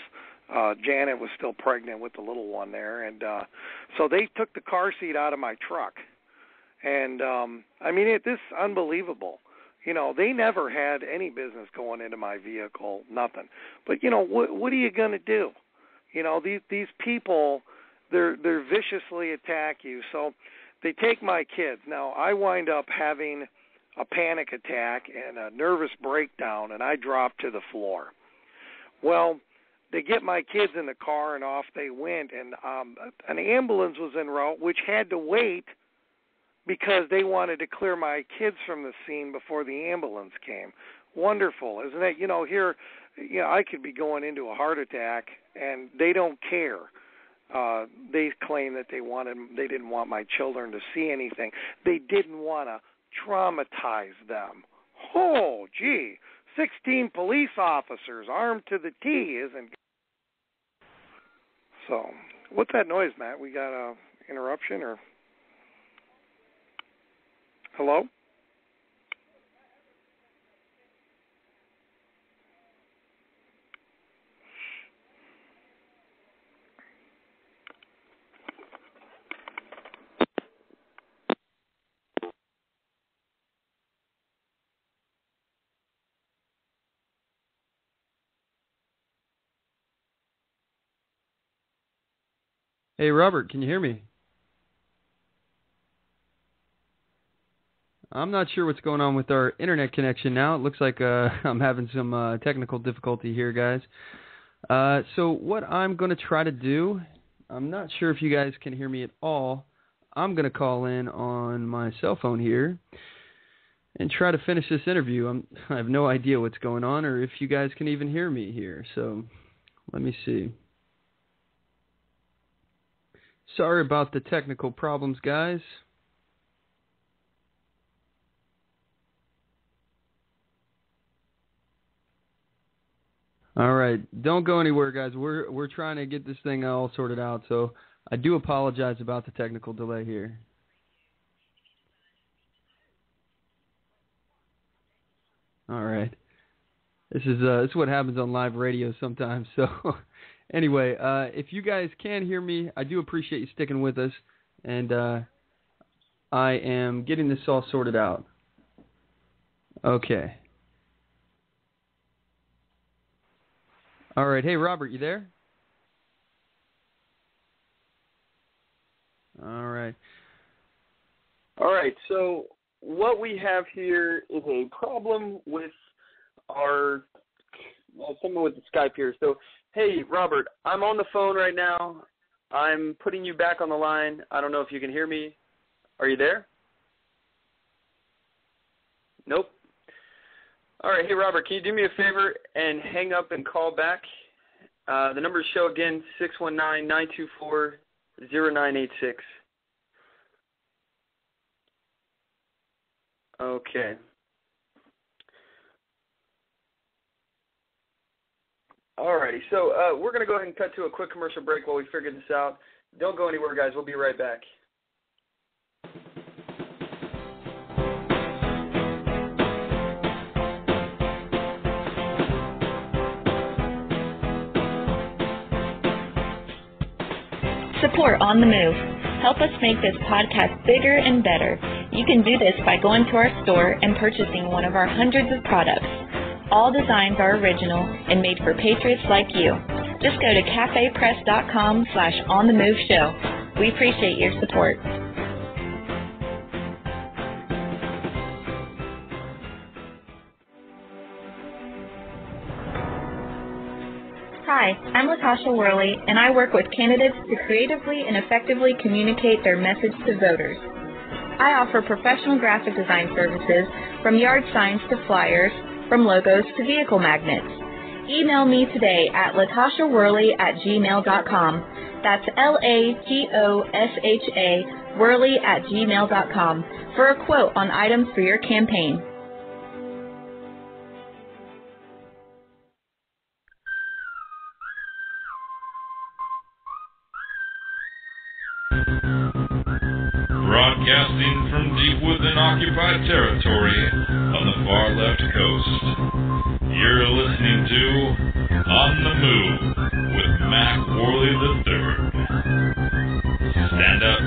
Janet was still pregnant with the little one there, and so they took the car seat out of my truck. And this is unbelievable. They never had any business going into my vehicle, nothing. But what are you going to do? These people, they're viciously attack you. So they take my kids. Now I wind up having a panic attack and a nervous breakdown, and I drop to the floor. Well, they get my kids in the car, and off they went. And an ambulance was en route, which had to wait because they wanted to clear my kids from the scene before the ambulance came. Wonderful, isn't it? Here, I could be going into a heart attack, and they don't care. They claim that they didn't want my children to see anything. They didn't want to traumatize them. Oh, gee. 16 police officers armed to the T isn't. So, what's that noise, Matt? We got a interruption or? Hello? Hey, Robert, can you hear me? I'm not sure what's going on with our internet connection now. It looks like I'm having some technical difficulty here, guys. So what I'm going to try to do, I'm not sure if you guys can hear me at all. I'm going to call in on my cell phone here and try to finish this interview. I have no idea what's going on or if you guys can even hear me here. So let me see. Sorry about the technical problems, guys. All right, don't go anywhere, guys. We're trying to get this thing all sorted out, so I do apologize about the technical delay here. All right. This is what happens on live radio sometimes. So anyway, if you guys can hear me, I do appreciate you sticking with us, and I am getting this all sorted out. Okay. All right. Hey, Robert, you there? All right. All right. So what we have here is a problem with someone with the Skype here. So, hey, Robert, I'm on the phone right now. I'm putting you back on the line. I don't know if you can hear me. Are you there? Nope. All right. Hey, Robert, can you do me a favor and hang up and call back? The numbers show again, 619-924-0986. Okay. Alrighty, so we're going to go ahead and cut to a quick commercial break while we figure this out. Don't go anywhere, guys. We'll be right back. Support On The Move. Help us make this podcast bigger and better. You can do this by going to our store and purchasing one of our hundreds of products. All designs are original and made for patriots like you. Just go to cafepress.com/onthemoveshow. We appreciate your support. Hi, I'm Latasha Worley, and I work with candidates to creatively and effectively communicate their message to voters. I offer professional graphic design services from yard signs to flyers, from logos to vehicle magnets. Email me today at latashaworley@gmail.com. That's LATOSHA Worley@gmail.com for a quote on items for your campaign. Broadcasting from deep within occupied territory on the far left coast. You're listening to On the Move with Mack Worley III. Stand up,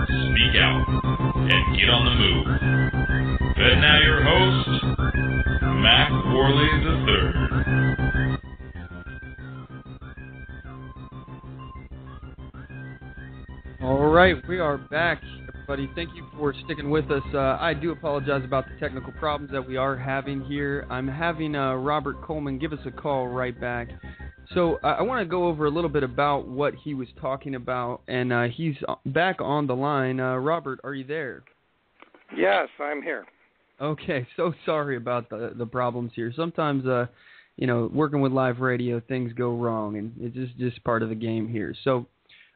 speak out, and get on the move. And now your host, Mack Worley III. All right, we are back, everybody. Thank you for sticking with us. I do apologize about the technical problems that we are having here. I'm having Robert Coleman give us a call right back. So I want to go over a little bit about what he was talking about, and he's back on the line. Robert, are you there? Yes, I'm here. Okay, so sorry about the problems here. Sometimes, working with live radio, things go wrong, and it's just part of the game here. So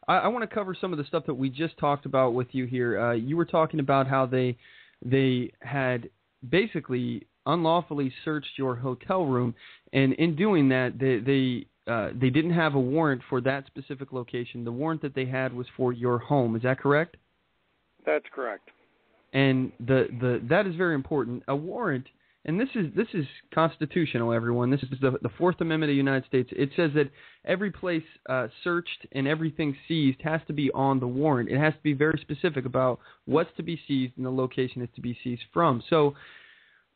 I want to cover some of the stuff that we just talked about with you here. You were talking about how they had basically unlawfully searched your hotel room, and in doing that, they didn't have a warrant for that specific location. The warrant that they had was for your home. Is that correct? That's correct. And that is very important. A warrant. And this is constitutional, everyone. This is the Fourth Amendment of the United States. It says that every place searched and everything seized has to be on the warrant. It has to be very specific about what's to be seized and the location it's to be seized from. So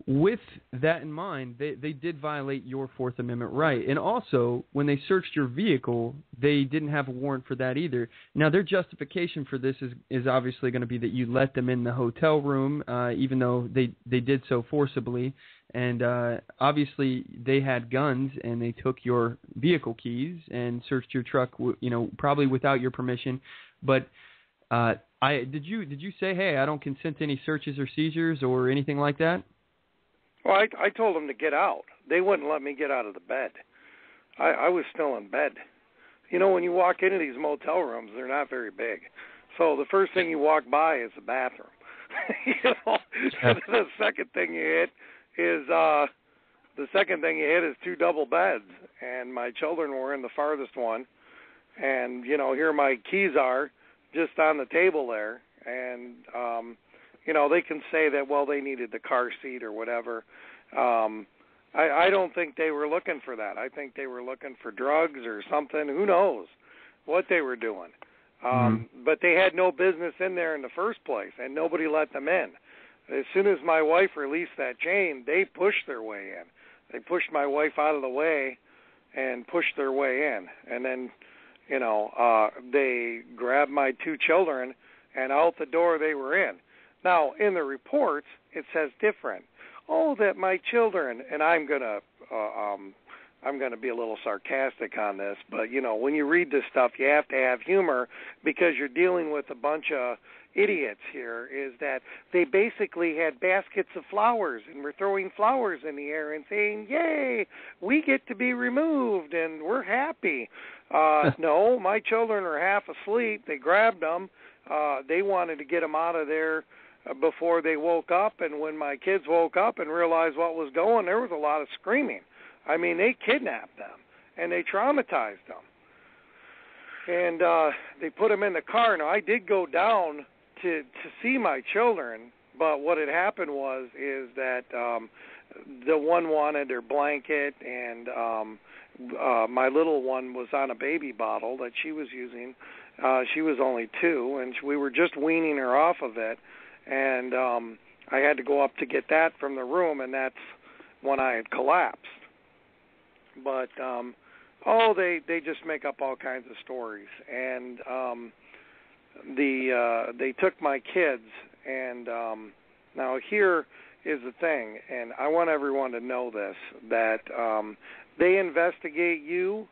with that in mind, they did violate your Fourth Amendment right. And also, when they searched your vehicle, they didn't have a warrant for that either. Now, their justification for this is obviously going to be that you let them in the hotel room, even though they did so forcibly. And obviously, they had guns, and they took your vehicle keys and searched your truck, probably without your permission. But did you say, hey, I don't consent to any searches or seizures or anything like that? Well, I told them to get out. They wouldn't let me get out of the bed. I was still in bed. When you walk into these motel rooms, they're not very big. So the first thing you walk by is the bathroom. The second thing you hit is two double beds, and my children were in the farthest one. And here my keys are just on the table there, and they can say that, well, they needed the car seat or whatever. I don't think they were looking for that. I think they were looking for drugs or something. Who knows what they were doing. But they had no business in there in the first place, and nobody let them in. As soon as my wife released that chain, they pushed their way in. They pushed my wife out of the way and pushed their way in. And then, they grabbed my two children, and out the door they were in. Now, in the reports, it says different. Oh, that my children, and I'm gonna be a little sarcastic on this, but when you read this stuff, you have to have humor because you're dealing with a bunch of idiots here. Is that they basically had baskets of flowers and were throwing flowers in the air and saying, "Yay, we get to be removed and we're happy." No, my children are half asleep. They grabbed them. They wanted to get them out of there before they woke up, and when my kids woke up and realized what was going, there was a lot of screaming. I mean, they kidnapped them, and they traumatized them. And they put them in the car. Now, I did go down to see my children, but what had happened is that the one wanted her blanket, and my little one was on a baby bottle that she was using. She was only 2, and we were just weaning her off of it. And I had to go up to get that from the room, and that's when I had collapsed. But, they just make up all kinds of stories. And they took my kids, and now here is the thing, and I want everyone to know this, that they investigate you,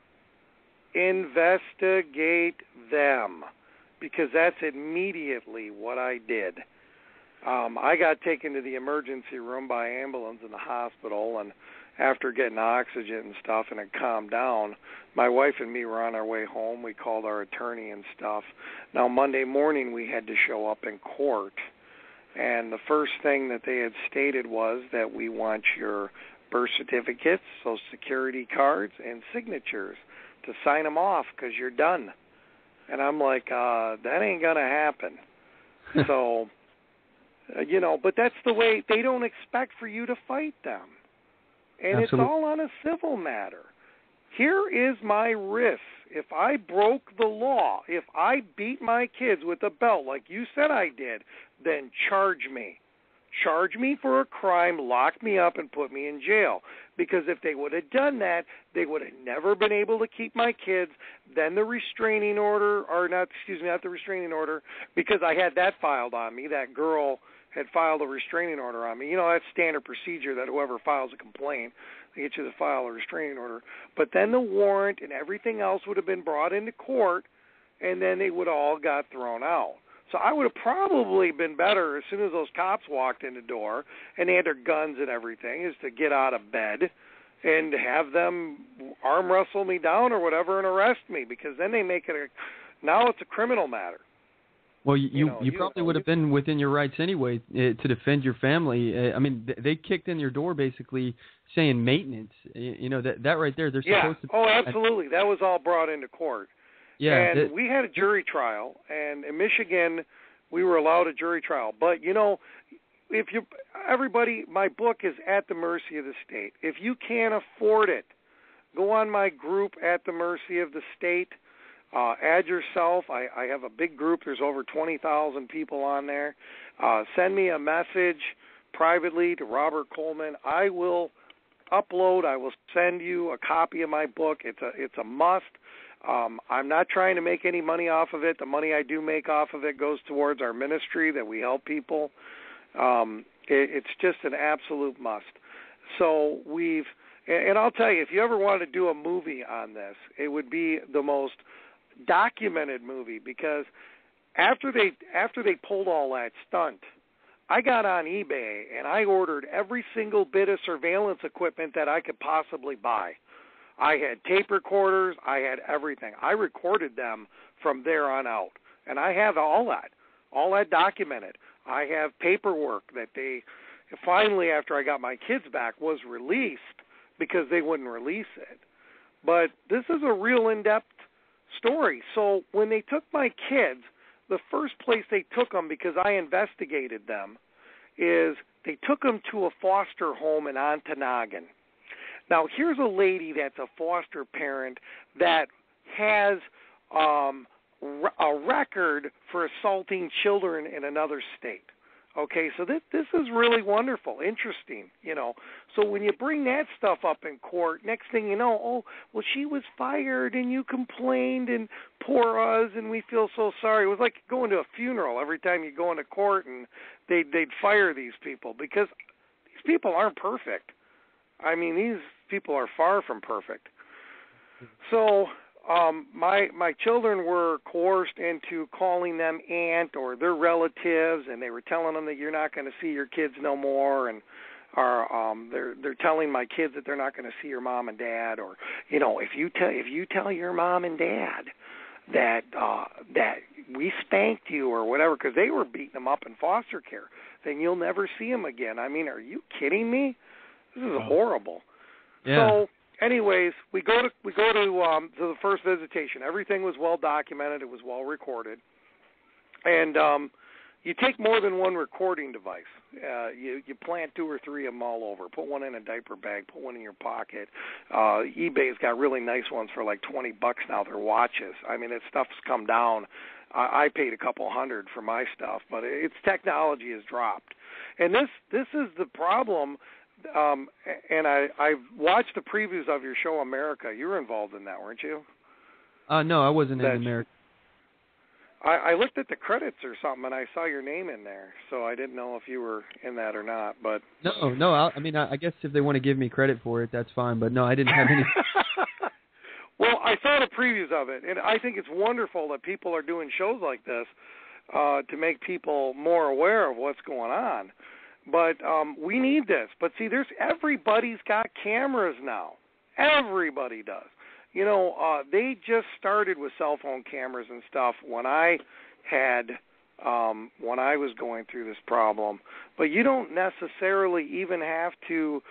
investigate them, because that's immediately what I did. I got taken to the emergency room by ambulance in the hospital, and after getting oxygen and stuff and it calmed down, my wife and me were on our way home. We called our attorney and stuff. Now, Monday morning we had to show up in court, and the first thing that they had stated was that we want your birth certificates, Social Security cards, and signatures to sign them off because you're done. And I'm like, that ain't going to happen. So, but that's the way. They don't expect for you to fight them. And Absolutely. It's all on a civil matter. Here is my risk. If I broke the law, if I beat my kids with a belt like you said I did, then charge me. Charge me for a crime, lock me up, and put me in jail. Because if they would have done that, they would have never been able to keep my kids. Then the restraining order, not the restraining order, because I had that filed on me. That girl had filed a restraining order on me. That's standard procedure that whoever files a complaint, they get you to file a restraining order. But then the warrant and everything else would have been brought into court, and then they would have all got thrown out. So I would have probably been better as soon as those cops walked in the door and they had their guns and everything, is to get out of bed and have them arm wrestle me down or whatever and arrest me, because then they make it now it's a criminal matter. Well, you probably would have been within your rights anyway to defend your family. I mean, they kicked in your door basically saying maintenance. That right there, they're supposed to. Oh, absolutely. That was all brought into court. Yeah. And we had a jury trial, and in Michigan, we were allowed a jury trial. But, everybody, my book is At the Mercy of the State. If you can't afford it, go on my group, At the Mercy of the State. Add yourself. I have a big group. There's over 20,000 people on there. Send me a message privately to Robert Coleman. I will upload. I will send you a copy of my book. It's a must. I'm not trying to make any money off of it. The money I do make off of it goes towards our ministry that we help people. It's just an absolute must. So and I'll tell you, if you ever want to do a movie on this, it would be the most documented movie, because after they pulled all that stunt, I got on eBay and I ordered every single bit of surveillance equipment that I could possibly buy. I had tape recorders, I had everything. I recorded them from there on out, and I have all that documented. I have paperwork that they finally, after I got my kids back, was released because they wouldn't release it. But this is a real in-depth story. So when they took my kids, the first place they took them, because I investigated them, is they took them to a foster home in Ontonagon. Now, here's a lady that's a foster parent that has a record for assaulting children in another state. Okay, so this is really wonderful, interesting, So when you bring that stuff up in court, next thing you know, she was fired and you complained and poor us and we feel so sorry. It was like going to a funeral every time you go into court and they'd fire these people, because these people aren't perfect. I mean, these people are far from perfect. So my children were coerced into calling them aunt or their relatives, and they were telling them that you're not going to see your kids no more, and they're telling my kids that they're not going to see your mom and dad, or if you tell your mom and dad that we spanked you or whatever, because they were beating them up in foster care, then you'll never see them again. I mean, are you kidding me? This is horrible. Yeah. So, anyways, we go to the first visitation. Everything was well documented. It was well recorded, and you take more than one recording device. You plant 2 or 3 of them all over. Put one in a diaper bag. Put one in your pocket. eBay's got really nice ones for like $20 now. They're watches. I mean, that stuff's come down. I paid a couple $100 for my stuff, but its technology has dropped, and this is the problem. And I've watched the previews of your show, America. You were involved in that, weren't you? No, I wasn't in America. I looked at the credits or something, and I saw your name in there, so I didn't know if you were in that or not. But No. I guess if they want to give me credit for it, that's fine. But no, I didn't have any. Well, I saw the previews of it, and I think it's wonderful that people are doing shows like this to make people more aware of what's going on. But we need this. But see, everybody's got cameras now. Everybody does. You know, they just started with cell phone cameras and stuff when I was going through this problem. But you don't necessarily even have to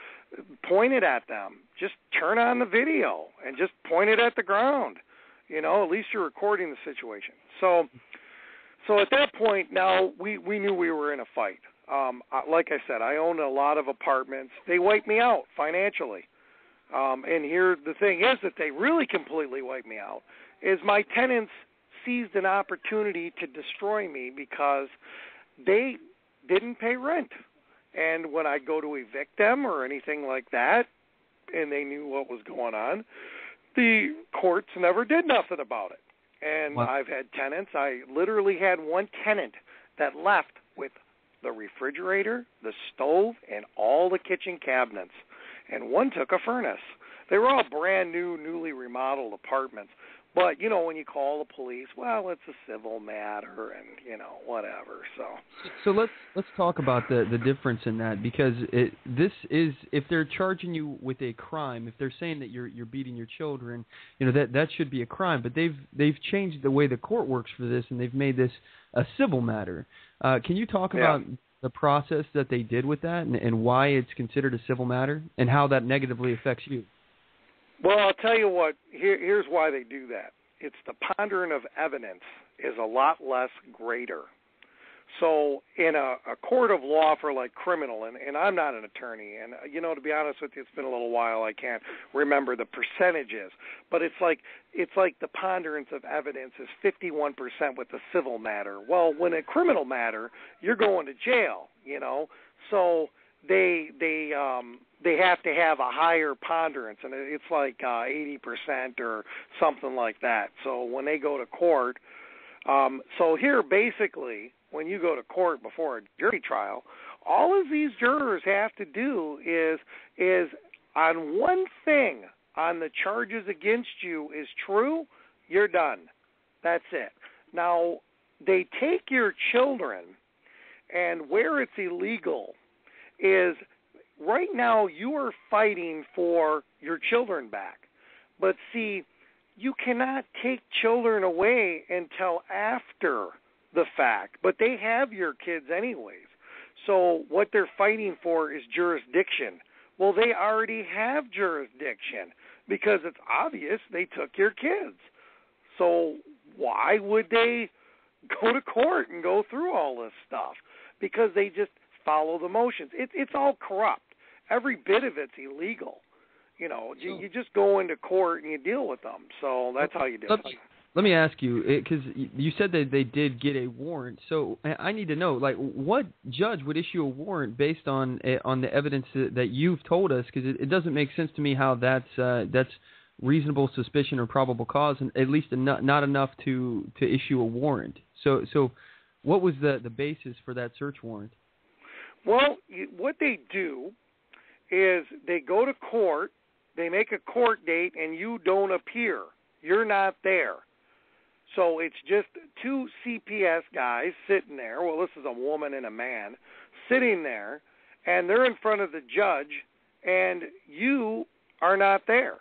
point it at them. Just turn on the video and just point it at the ground. You know, at least you're recording the situation. So at that point, now we knew we were in a fight. Like I said, I own a lot of apartments. They wiped me out financially. And here the thing is that they really completely wiped me out, is my tenants seized an opportunity to destroy me because they didn't pay rent. And when I go to evict them or anything like that, and they knew what was going on, the courts never did nothing about it. And wow. I've had tenants. I literally had one tenant that left with the refrigerator, the stove, and all the kitchen cabinets. And one took a furnace. They were all brand new, newly remodeled apartments. But, you know, when you call the police, well, it's a civil matter and, you know, whatever. So let's talk about the difference in that, because this is, if they're charging you with a crime, if they're saying that you're beating your children, you know, that should be a crime. But they've changed the way the court works for this, and they've made this a civil matter. Can you talk about the process that they did with that and why it's considered a civil matter and how that negatively affects you? Well, I'll tell you what, here's why they do that. It's the pondering of evidence is a lot less greater. So in a court of law for like criminal, and I'm not an attorney, and, you know, to be honest with you, it's been a little while, I can't remember the percentages, but it's like the ponderance of evidence is 51% with the civil matter. Well, when a criminal matter, you're going to jail, you know, so they have to have a higher ponderance, and it's like 80% or something like that. So when they go to court, so here basically when you go to court before a jury trial, all of these jurors have to do is on one thing on the charges against you is true, you're done. That's it. Now, they take your children, and where it's illegal is right now you are fighting for your children back. But see, you cannot take children away until after the fact, but they have your kids anyways. So what they're fighting for is jurisdiction. Well, they already have jurisdiction because it's obvious they took your kids. So why would they go to court and go through all this stuff? Because they just follow the motions. It's all corrupt. Every bit of it's illegal. You know, you just go into court and you deal with them. So that's how you do it. Let me ask you, because you said that they did get a warrant. So I need to know, like, what judge would issue a warrant based on the evidence that you've told us? Because it doesn't make sense to me how that's reasonable suspicion or probable cause, and at least not enough to issue a warrant. So what was the basis for that search warrant? Well, what they do is they go to court, they make a court date, and you don't appear. You're not there. So it's just two CPS guys sitting there. Well, this is a woman and a man sitting there, and they're in front of the judge, and you are not there.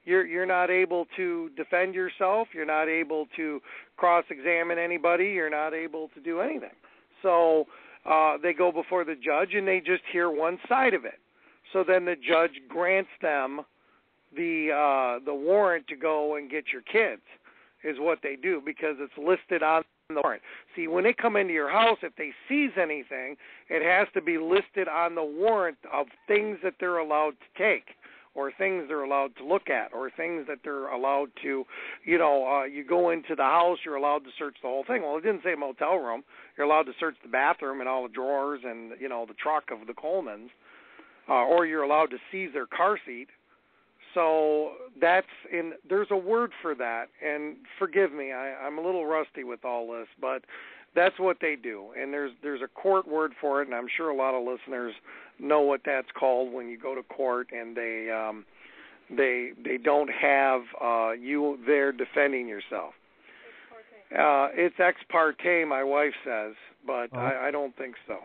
You're not able to defend yourself. You're not able to cross-examine anybody. You're not able to do anything. So they go before the judge, and they just hear one side of it. So then the judge grants them the warrant to go and get your kids, is what they do, because it's listed on the warrant. See, when they come into your house, if they seize anything, it has to be listed on the warrant of things that they're allowed to take, or things they're allowed to look at, or things that they're allowed to, you know, you go into the house, you're allowed to search the whole thing. Well, it didn't say motel room. You're allowed to search the bathroom and all the drawers and, you know, the truck of the Colemans, or you're allowed to seize their car seat. So there's a word for that, and forgive me, I'm a little rusty with all this, but that's what they do. And there's a court word for it, and I'm sure a lot of listeners know what that's called when you go to court and they don't have you there defending yourself. It's ex parte, my wife says, but I don't think so.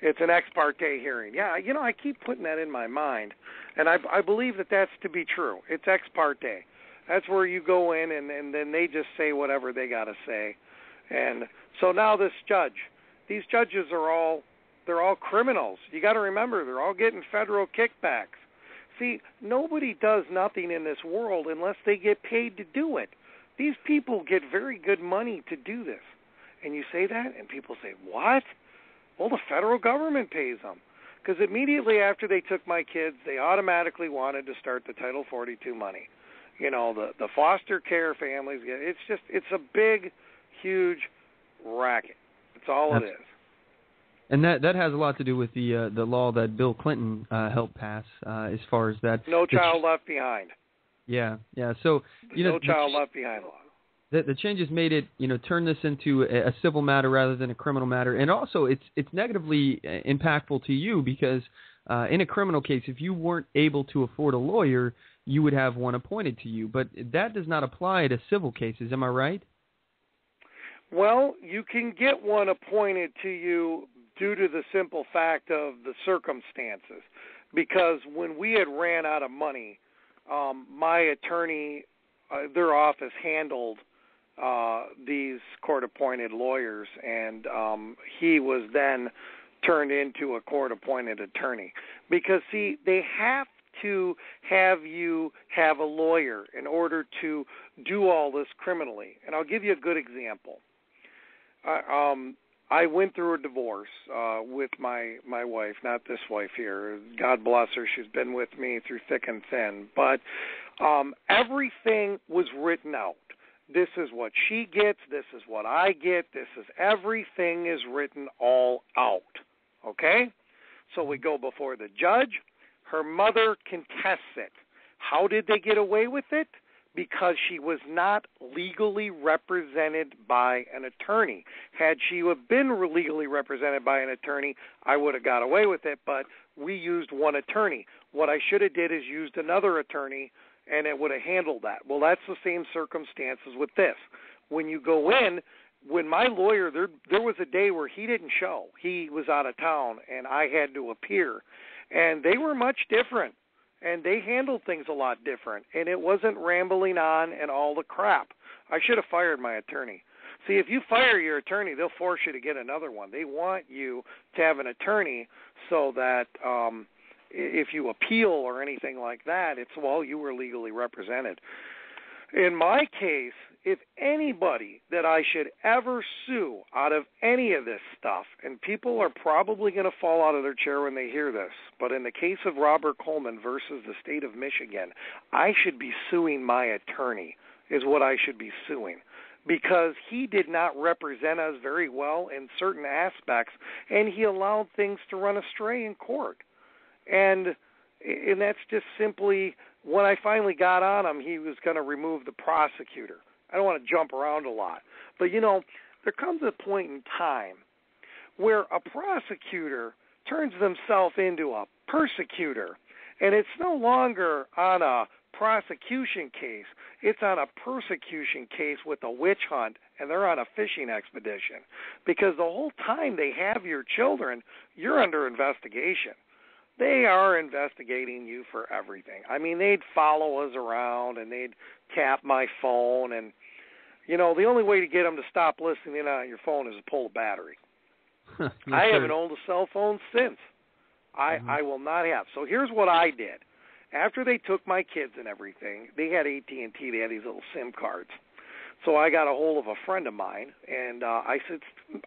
It's an ex parte hearing. Yeah, I keep putting that in my mind, and I believe that that's to be true. It's ex parte. That's where you go in, and then they just say whatever they got to say. And so now these judges they're all criminals. You got to remember, they're all getting federal kickbacks. See, nobody does nothing in this world unless they get paid to do it. These people get very good money to do this. And you say that, and people say, what? Well, the federal government pays them. Because immediately after they took my kids, they automatically wanted to start the Title 42 money. The foster care families, it's a big, huge racket. That's all it is. And that has a lot to do with the law that Bill Clinton helped pass as far as that. No child left behind. Yeah. So no child left behind law. The changes made it turn this into a civil matter rather than a criminal matter, and also it's negatively impactful to you because in a criminal case, if you weren't able to afford a lawyer, you would have one appointed to you. But that does not apply to civil cases. Am I right? Well, you can get one appointed to you due to the simple fact of the circumstances. Because when we had ran out of money, my attorney, their office handled these court-appointed lawyers, and he was then turned into a court-appointed attorney. Because, see, they have to have you have a lawyer in order to do all this criminally. And I'll give you a good example. I went through a divorce with my wife, not this wife here. God bless her. She's been with me through thick and thin. But everything was written out. This is what she gets. This is what I get. Everything is written all out. Okay? So we go before the judge. Her mother contests it. How did they get away with it? Because she was not legally represented by an attorney. Had she been legally represented by an attorney, I would have got away with it, but we used one attorney. What I should have did is used another attorney, and it would have handled that. Well, that's the same circumstances with this. When you go in, when my lawyer, there was a day where he didn't show. He was out of town, and I had to appear. And they were much different. And they handled things a lot different, and it wasn't rambling on and all the crap. I should have fired my attorney. See, if you fire your attorney, they'll force you to get another one. They want you to have an attorney so that if you appeal or anything like that, it's, well, you were legally represented. In my case, if anybody that I should ever sue out of any of this stuff, and people are probably going to fall out of their chair when they hear this, but in the case of Robert Coleman versus the state of Michigan, I should be suing my attorney is what I should be suing, because he did not represent us very well in certain aspects, and he allowed things to run astray in court. And that's just simply, when I finally got on him, he was going to remove the prosecutor. I don't want to jump around a lot. But, there comes a point in time where a prosecutor turns themselves into a persecutor, and it's no longer on a prosecution case. It's on a persecution case with a witch hunt, and they're on a fishing expedition. Because the whole time they have your children, you're under investigation. They are investigating you for everything. I mean, they'd follow us around, and they'd tap my phone, and, the only way to get them to stop listening in on your phone is to pull the battery. Yes, I haven't owned a cell phone since. I will not have. So here's what I did. After they took my kids and everything, they had AT&T. They had these little SIM cards. So I got a hold of a friend of mine, and I said,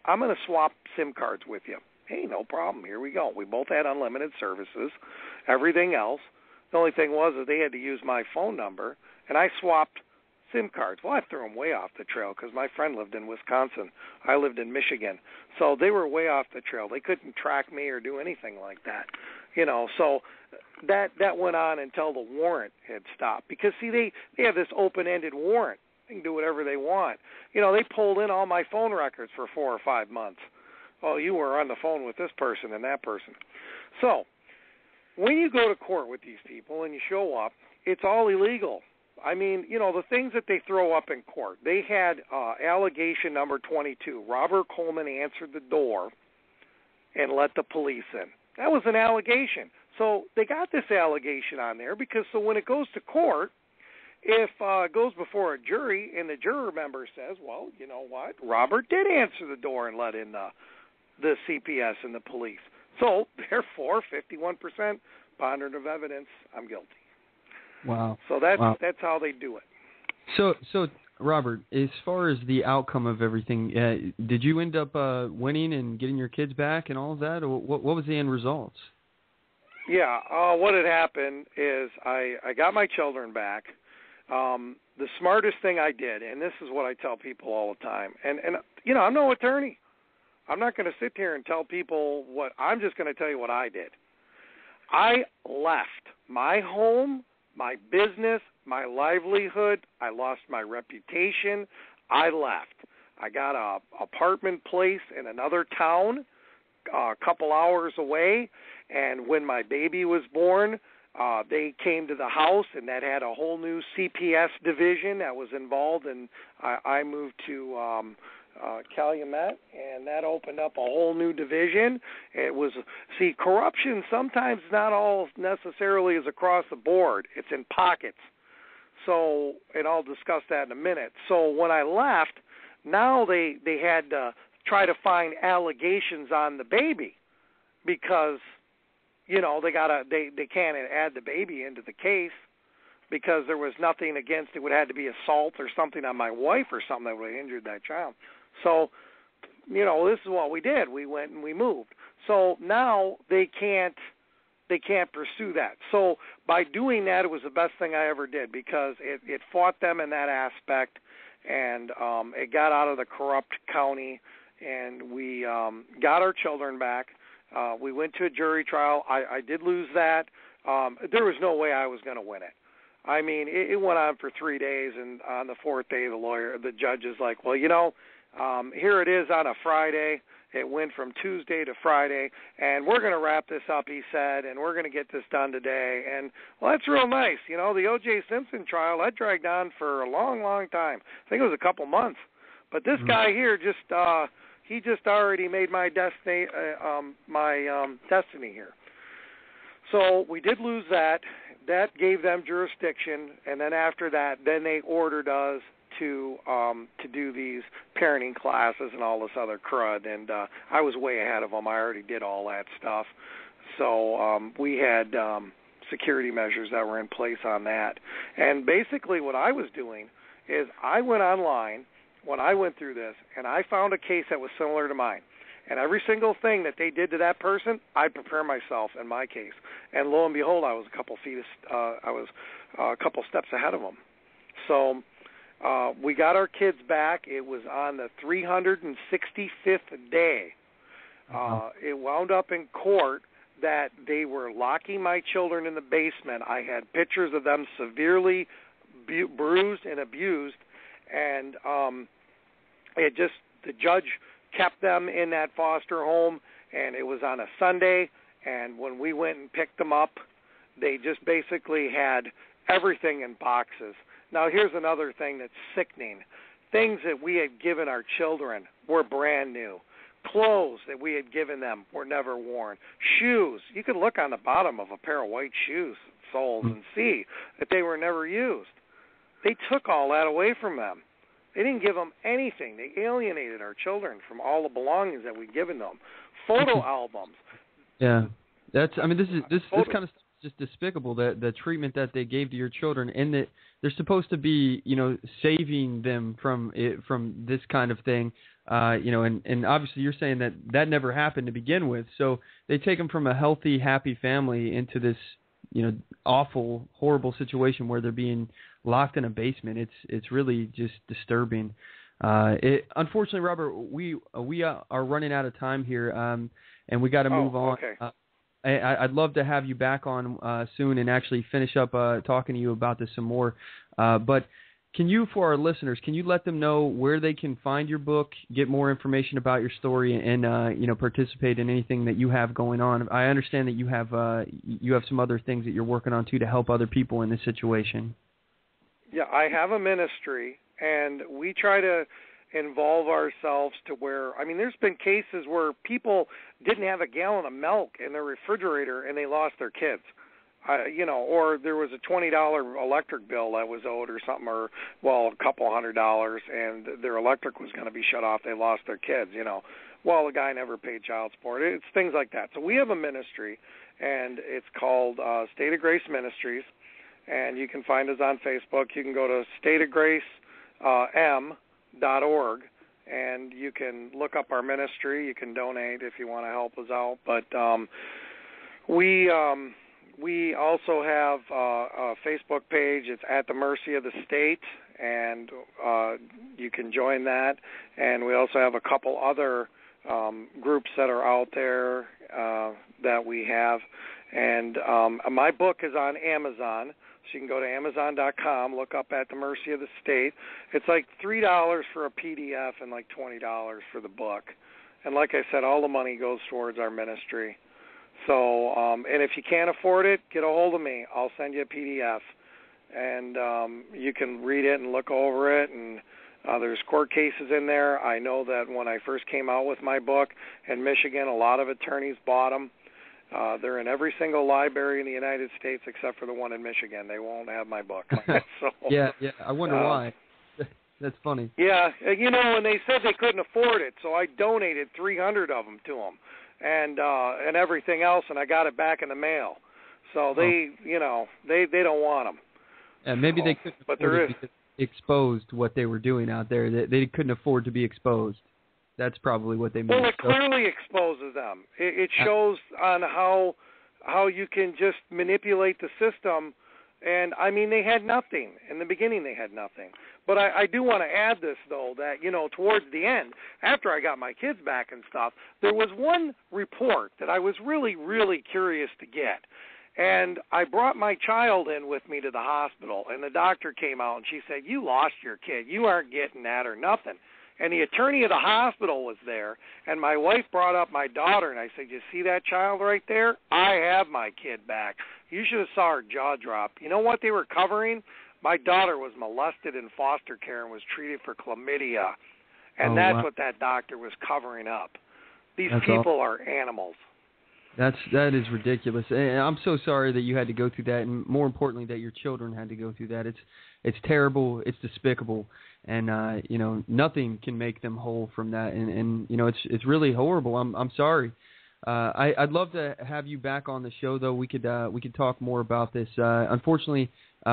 I'm going to swap SIM cards with you. Hey, no problem. Here we go. We both had unlimited services, everything else. The only thing was that they had to use my phone number, and I swapped SIM cards. Well, I threw them way off the trail because my friend lived in Wisconsin. I lived in Michigan. So they were way off the trail. They couldn't track me or do anything like that. So that went on until the warrant had stopped. Because, see, they have this open-ended warrant. They can do whatever they want. You know, they pulled in all my phone records for 4 or 5 months. Oh, you were on the phone with this person and that person. So when you go to court with these people and you show up, it's all illegal. I mean, you know, the things that they throw up in court. They had allegation number 22. Robert Coleman answered the door and let the police in. That was an allegation. So they got this allegation on there because so when it goes to court, if it goes before a jury and the juror member says, well, you know what, Robert did answer the door and let in the CPS and the police. So, therefore, 51% ponderance of evidence, I'm guilty. Wow. So that's how they do it. So Robert, as far as the outcome of everything, did you end up winning and getting your kids back and all of that? Or what was the end results? Yeah, what had happened is I got my children back. The smartest thing I did, and this is what I tell people all the time, and you know, I'm no attorney. I'm not going to sit here and tell people what, I'm just going to tell you what I did. I left my home, my business, my livelihood. I lost my reputation. I left. I got a apartment place in another town a couple hours away, and when my baby was born, they came to the house, and that had a whole new CPS division that was involved, and I moved to Calumet, and that opened up a whole new division. It was, see, corruption sometimes not all necessarily is across the board. It's in pockets. So, and I'll discuss that in a minute. So when I left, now they had to try to find allegations on the baby because, you know, they can't add the baby into the case because there was nothing against it. Would have had to be assault or something on my wife or something that would have injured that child. So, you know, this is what we did. We went and we moved. So now they can't pursue that. So by doing that, it was the best thing I ever did because it fought them in that aspect, and it got out of the corrupt county, and we got our children back. We went to a jury trial. I did lose that. There was no way I was going to win it. I mean, it went on for 3 days, and on the fourth day, the judge is like, well, you know, here it is on a Friday. It went from Tuesday to Friday, and we're going to wrap this up, he said, and we're going to get this done today. And, well, that's real nice. You know, the O.J. Simpson trial, that dragged on for a long, long time. I think it was a couple months. But this guy here he just already made my destiny here. So we did lose that. That gave them jurisdiction, and then after that, then they ordered us to do these parenting classes and all this other crud, and I was way ahead of them. I already did all that stuff. So we had security measures that were in place on that. And basically what I was doing is I went online when I went through this, and I found a case that was similar to mine. And every single thing that they did to that person, I prepare myself in my case. And lo and behold, I was a couple steps ahead of them. So we got our kids back. It was on the 365th day. It wound up in court that they were locking my children in the basement. I had pictures of them severely bruised and abused, and the judge kept them in that foster home, and it was on a Sunday, and when we went and picked them up, they just basically had everything in boxes. Now, here's another thing that's sickening. Things that we had given our children were brand new. Clothes that we had given them were never worn. Shoes. You could look on the bottom of a pair of white shoes, soles, and see that they were never used. They took all that away from them. They didn't give them anything. They alienated our children from all the belongings that we'd given them. Photo albums. Yeah, this kind of just despicable, the treatment that they gave to your children, and that they're supposed to be, you know, saving them from this kind of thing, you know, and obviously you're saying that never happened to begin with. So they take them from a healthy, happy family into this, you know, awful, horrible situation where they're being locked in a basement. It's really just disturbing. Unfortunately, Robert, we are running out of time here, and we got to move on. Okay. I'd love to have you back on soon and actually finish up talking to you about this some more. But can you, for our listeners, can you let them know where they can find your book, get more information about your story, and participate in anything that you have going on? I understand that you have some other things that you're working on too to help other people in this situation. Yeah, I have a ministry, and we try to involve ourselves to where, I mean, there's been cases where people didn't have a gallon of milk in their refrigerator and they lost their kids. Or there was a $20 electric bill that was owed or something, or, well, a couple $100, and their electric was going to be shut off. They lost their kids, Well, the guy never paid child support. It's things like that. So we have a ministry, and it's called State of Grace Ministries, and you can find us on Facebook. You can go to stateofgrace.org, and you can look up our ministry. You can donate if you want to help us out. But we also have a Facebook page. It's At the Mercy of the State, and you can join that. And we also have a couple other groups that are out there that we have. And my book is on Amazon, so you can go to Amazon.com, look up At the Mercy of the State. It's like $3 for a PDF and like $20 for the book. And like I said, all the money goes towards our ministry. So, and if you can't afford it, get a hold of me. I'll send you a PDF, and you can read it and look over it. And there's court cases in there. I know that when I first came out with my book in Michigan, a lot of attorneys bought them. They're in every single library in the United States except for the one in Michigan. They won't have my book. So, yeah. I wonder why. That's funny. Yeah, and they said they couldn't afford it, so I donated 300 of them to them. And everything else, and I got it back in the mail. So they don't want them. And maybe they couldn't afford it because they exposed what they were doing out there. They couldn't afford to be exposed. That's probably what they meant. Well, it clearly exposes them. It shows on how you can just manipulate the system. And, I mean, they had nothing. In the beginning, they had nothing. But I do want to add this, though, that, towards the end, after I got my kids back and stuff, there was one report that I was really, really curious to get. And I brought my child in with me to the hospital, and the doctor came out, and she said, "You lost your kid. You aren't getting that or nothing." And the attorney of the hospital was there, and my wife brought up my daughter, and I said, "You see that child right there? I have my kid back." You should have saw her jaw drop. You know what they were covering? My daughter was molested in foster care and was treated for chlamydia, and that's what that doctor was covering up. These people are animals. That is ridiculous, and I'm so sorry that you had to go through that, and more importantly, that your children had to go through that. It's terrible, it's despicable, and nothing can make them whole from that, and it's really horrible. I'm sorry. I'd love to have you back on the show, though. We could talk more about this. Unfortunately,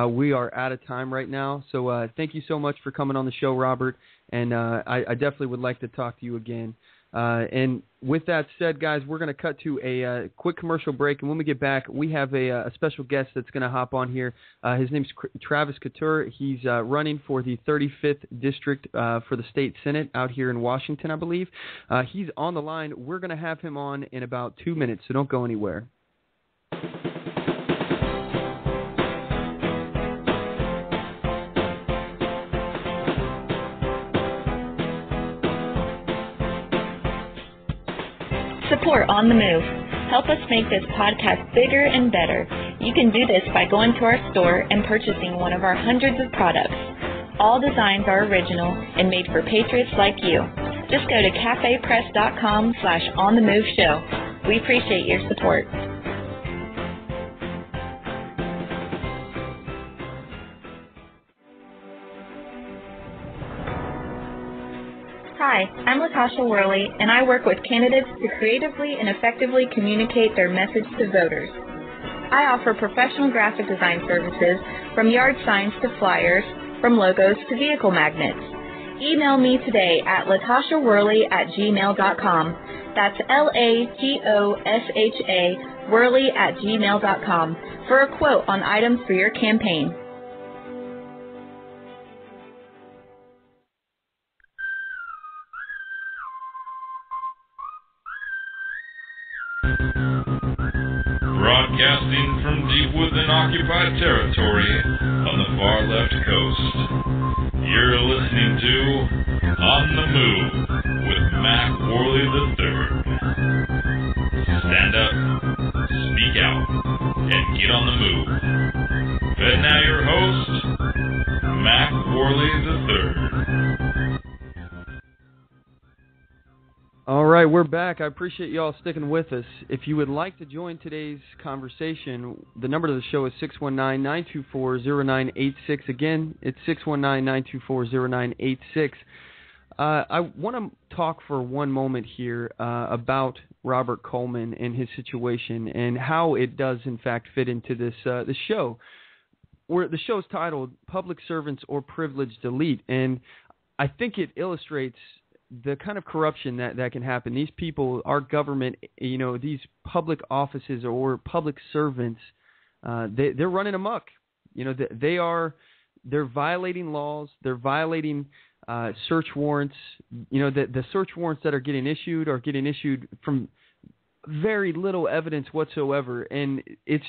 we are out of time right now. So thank you so much for coming on the show, Robert. And I definitely would like to talk to you again. And with that said, guys, we're going to cut to a quick commercial break. And when we get back, we have a special guest that's going to hop on here. His name's Travis Couture. He's running for the 35th District for the State Senate out here in Washington, I believe. He's on the line. We're going to have him on in about 2 minutes, so don't go anywhere. Support On the Move. Help us make this podcast bigger and better. You can do this by going to our store and purchasing one of our hundreds of products. All designs are original and made for patriots like you. Just go to cafepress.com/onthemoveshow. We appreciate your support. Hi, I'm Latasha Worley, and I work with candidates to creatively and effectively communicate their message to voters. I offer professional graphic design services from yard signs to flyers, from logos to vehicle magnets. Email me today at latashaworley@gmail.com. That's LATOSHA Worley@gmail.com for a quote on items for your campaign. Broadcasting from deep within occupied territory on the far left coast. You're listening to On the Move with Mack Worley III. Stand up, speak out, and get on the move. And now your host, Mack Worley III. All right, we're back. I appreciate you all sticking with us. If you would like to join today's conversation, the number to the show is 619-924-0986. Again, it's 619-924-0986. I want to talk for one moment here about Robert Coleman and his situation and how it does, in fact, fit into this show. Where the show is titled Public Servants or Privileged Elite, and I think it illustrates the kind of corruption that can happen. These people, our government, these public offices or public servants, they're running amok. They're violating laws. They're violating search warrants. The search warrants that are getting issued from very little evidence whatsoever, and it's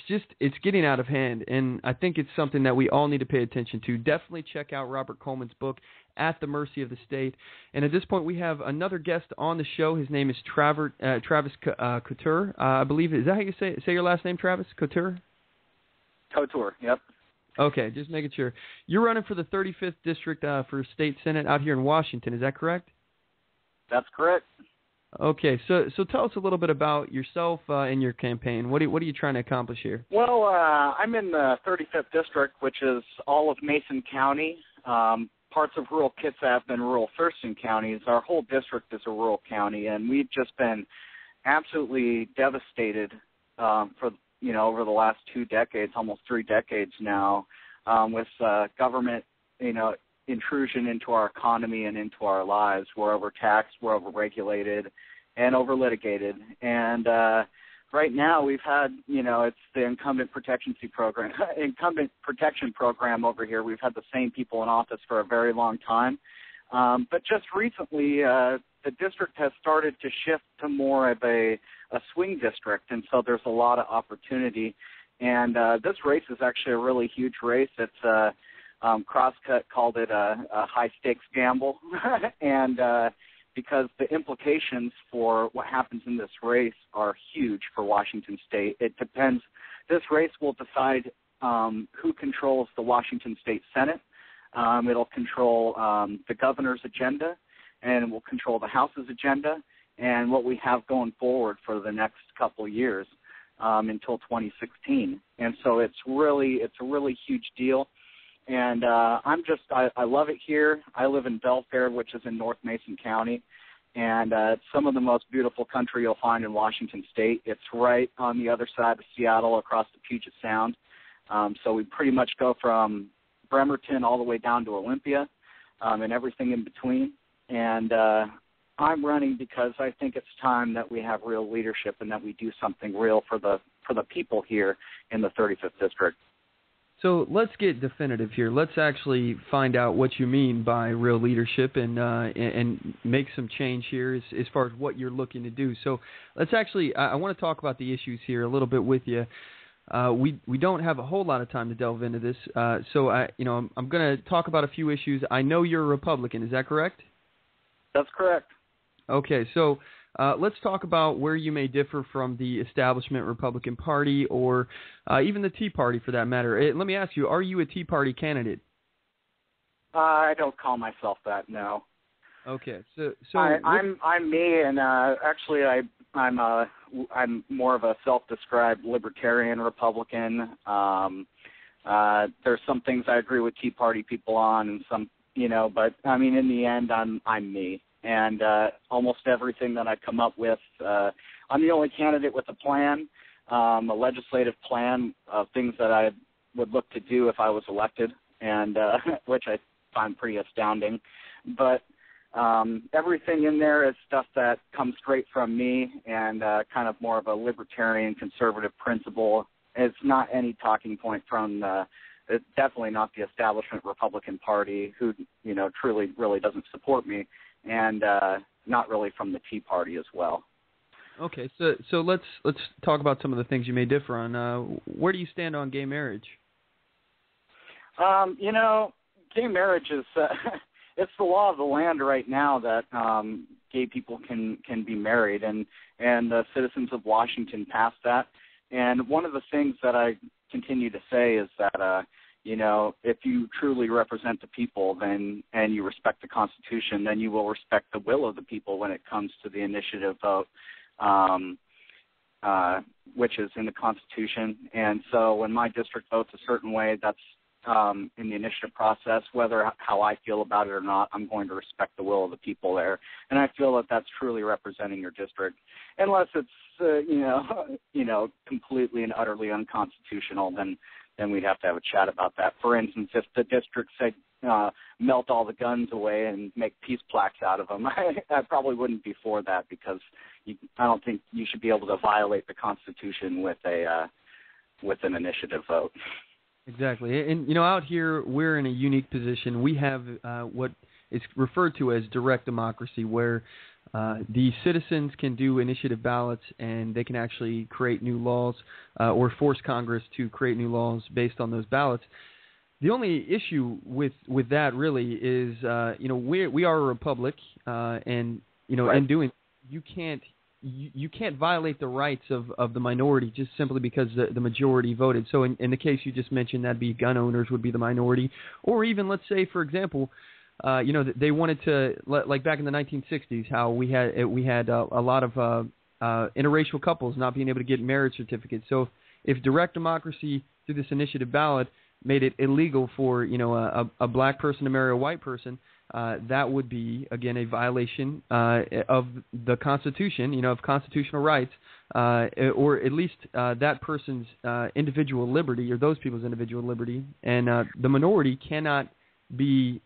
getting out of hand, and I think it's something that we all need to pay attention to. Definitely check out Robert Coleman's book, At the Mercy of the State. And at this point, we have another guest on the show. His name is Travis Couture. I believe, is that how you say your last name, Travis? Couture? Couture, yep. Okay, just making sure. You're running for the 35th District for State Senate out here in Washington, is that correct? That's correct. Okay, so tell us a little bit about yourself and your campaign. What are you trying to accomplish here? Well, I'm in the 35th District, which is all of Mason County, parts of rural Kitsap and rural Thurston counties. Our whole district is a rural county, and we've just been absolutely devastated for over the last 2 decades, almost 3 decades now, with government intrusion into our economy and into our lives. We're overtaxed, we're overregulated, and overlitigated. And right now we've had, it's the Incumbent Protection Program over here. We've had the same people in office for a very long time. But just recently, the district has started to shift to more of a swing district, and so there's a lot of opportunity. And this race is actually a really huge race. It's Crosscut called it a high-stakes gamble, and because the implications for what happens in this race are huge for Washington State. It depends. This race will decide who controls the Washington State Senate. It'll control the governor's agenda, and it will control the House's agenda, and what we have going forward for the next couple years until 2016. And so it's a really huge deal. And I love it here. I live in Belfair, which is in North Mason County, and it's some of the most beautiful country you'll find in Washington State. It's right on the other side of Seattle across the Puget Sound. So we pretty much go from Bremerton all the way down to Olympia and everything in between. And I'm running because I think it's time that we have real leadership and that we do something real for the people here in the 35th District. So let's get definitive here. Let's actually find out what you mean by real leadership and make some change here as far as what you're looking to do. So let's actually, I want to talk about the issues here a little bit with you. We don't have a whole lot of time to delve into this, so I'm going to talk about a few issues. I know you're a Republican. Is that correct? That's correct. Okay, so let's talk about where you may differ from the establishment Republican Party or even the Tea Party for that matter. Let me ask you, are you a Tea Party candidate? I don't call myself that, no. Okay, so I'm me, and actually I'm more of a self-described Libertarian Republican. There's some things I agree with Tea Party people on, and some, but I mean, in the end, I'm me. And almost everything that I come up with, I'm the only candidate with a plan, a legislative plan of things that I would look to do if I was elected, and which I find pretty astounding. But everything in there is stuff that comes straight from me and kind of more of a libertarian conservative principle. It's not any talking point from it's definitely not the establishment Republican Party, who truly really doesn't support me, and not really from the Tea Party as well. Okay, so let's talk about some of the things you may differ on. Where do you stand on gay marriage? Gay marriage is it's the law of the land right now that gay people can be married, and the citizens of Washington passed that. And one of the things that I continue to say is that if you truly represent the people, and you respect the Constitution, then you will respect the will of the people when it comes to the initiative vote, which is in the Constitution. And so when my district votes a certain way, that's in the initiative process, whether how I feel about it or not, I'm going to respect the will of the people there. And I feel that that's truly representing your district, unless it's completely and utterly unconstitutional. Then we'd have to have a chat about that. For instance, if the district said melt all the guns away and make peace plaques out of them, I probably wouldn't be for that, because I don't think you should be able to violate the Constitution with an initiative vote. Exactly. And, out here, we're in a unique position. We have what is referred to as direct democracy, where the citizens can do initiative ballots, and they can actually create new laws or force Congress to create new laws based on those ballots. The only issue with that really is, we are a republic, and, right. in doing, you can't violate the rights of the minority just simply because the majority voted. So in the case you just mentioned, that'd be gun owners would be the minority. Or even, let's say, for example, they wanted to, like back in the 1960s, how we had a lot of interracial couples not being able to get marriage certificates. So if direct democracy through this initiative ballot made it illegal for a black person to marry a white person, that would be, again, a violation of the Constitution, of constitutional rights, or at least that person's individual liberty, or those people's individual liberty. And the minority cannot be,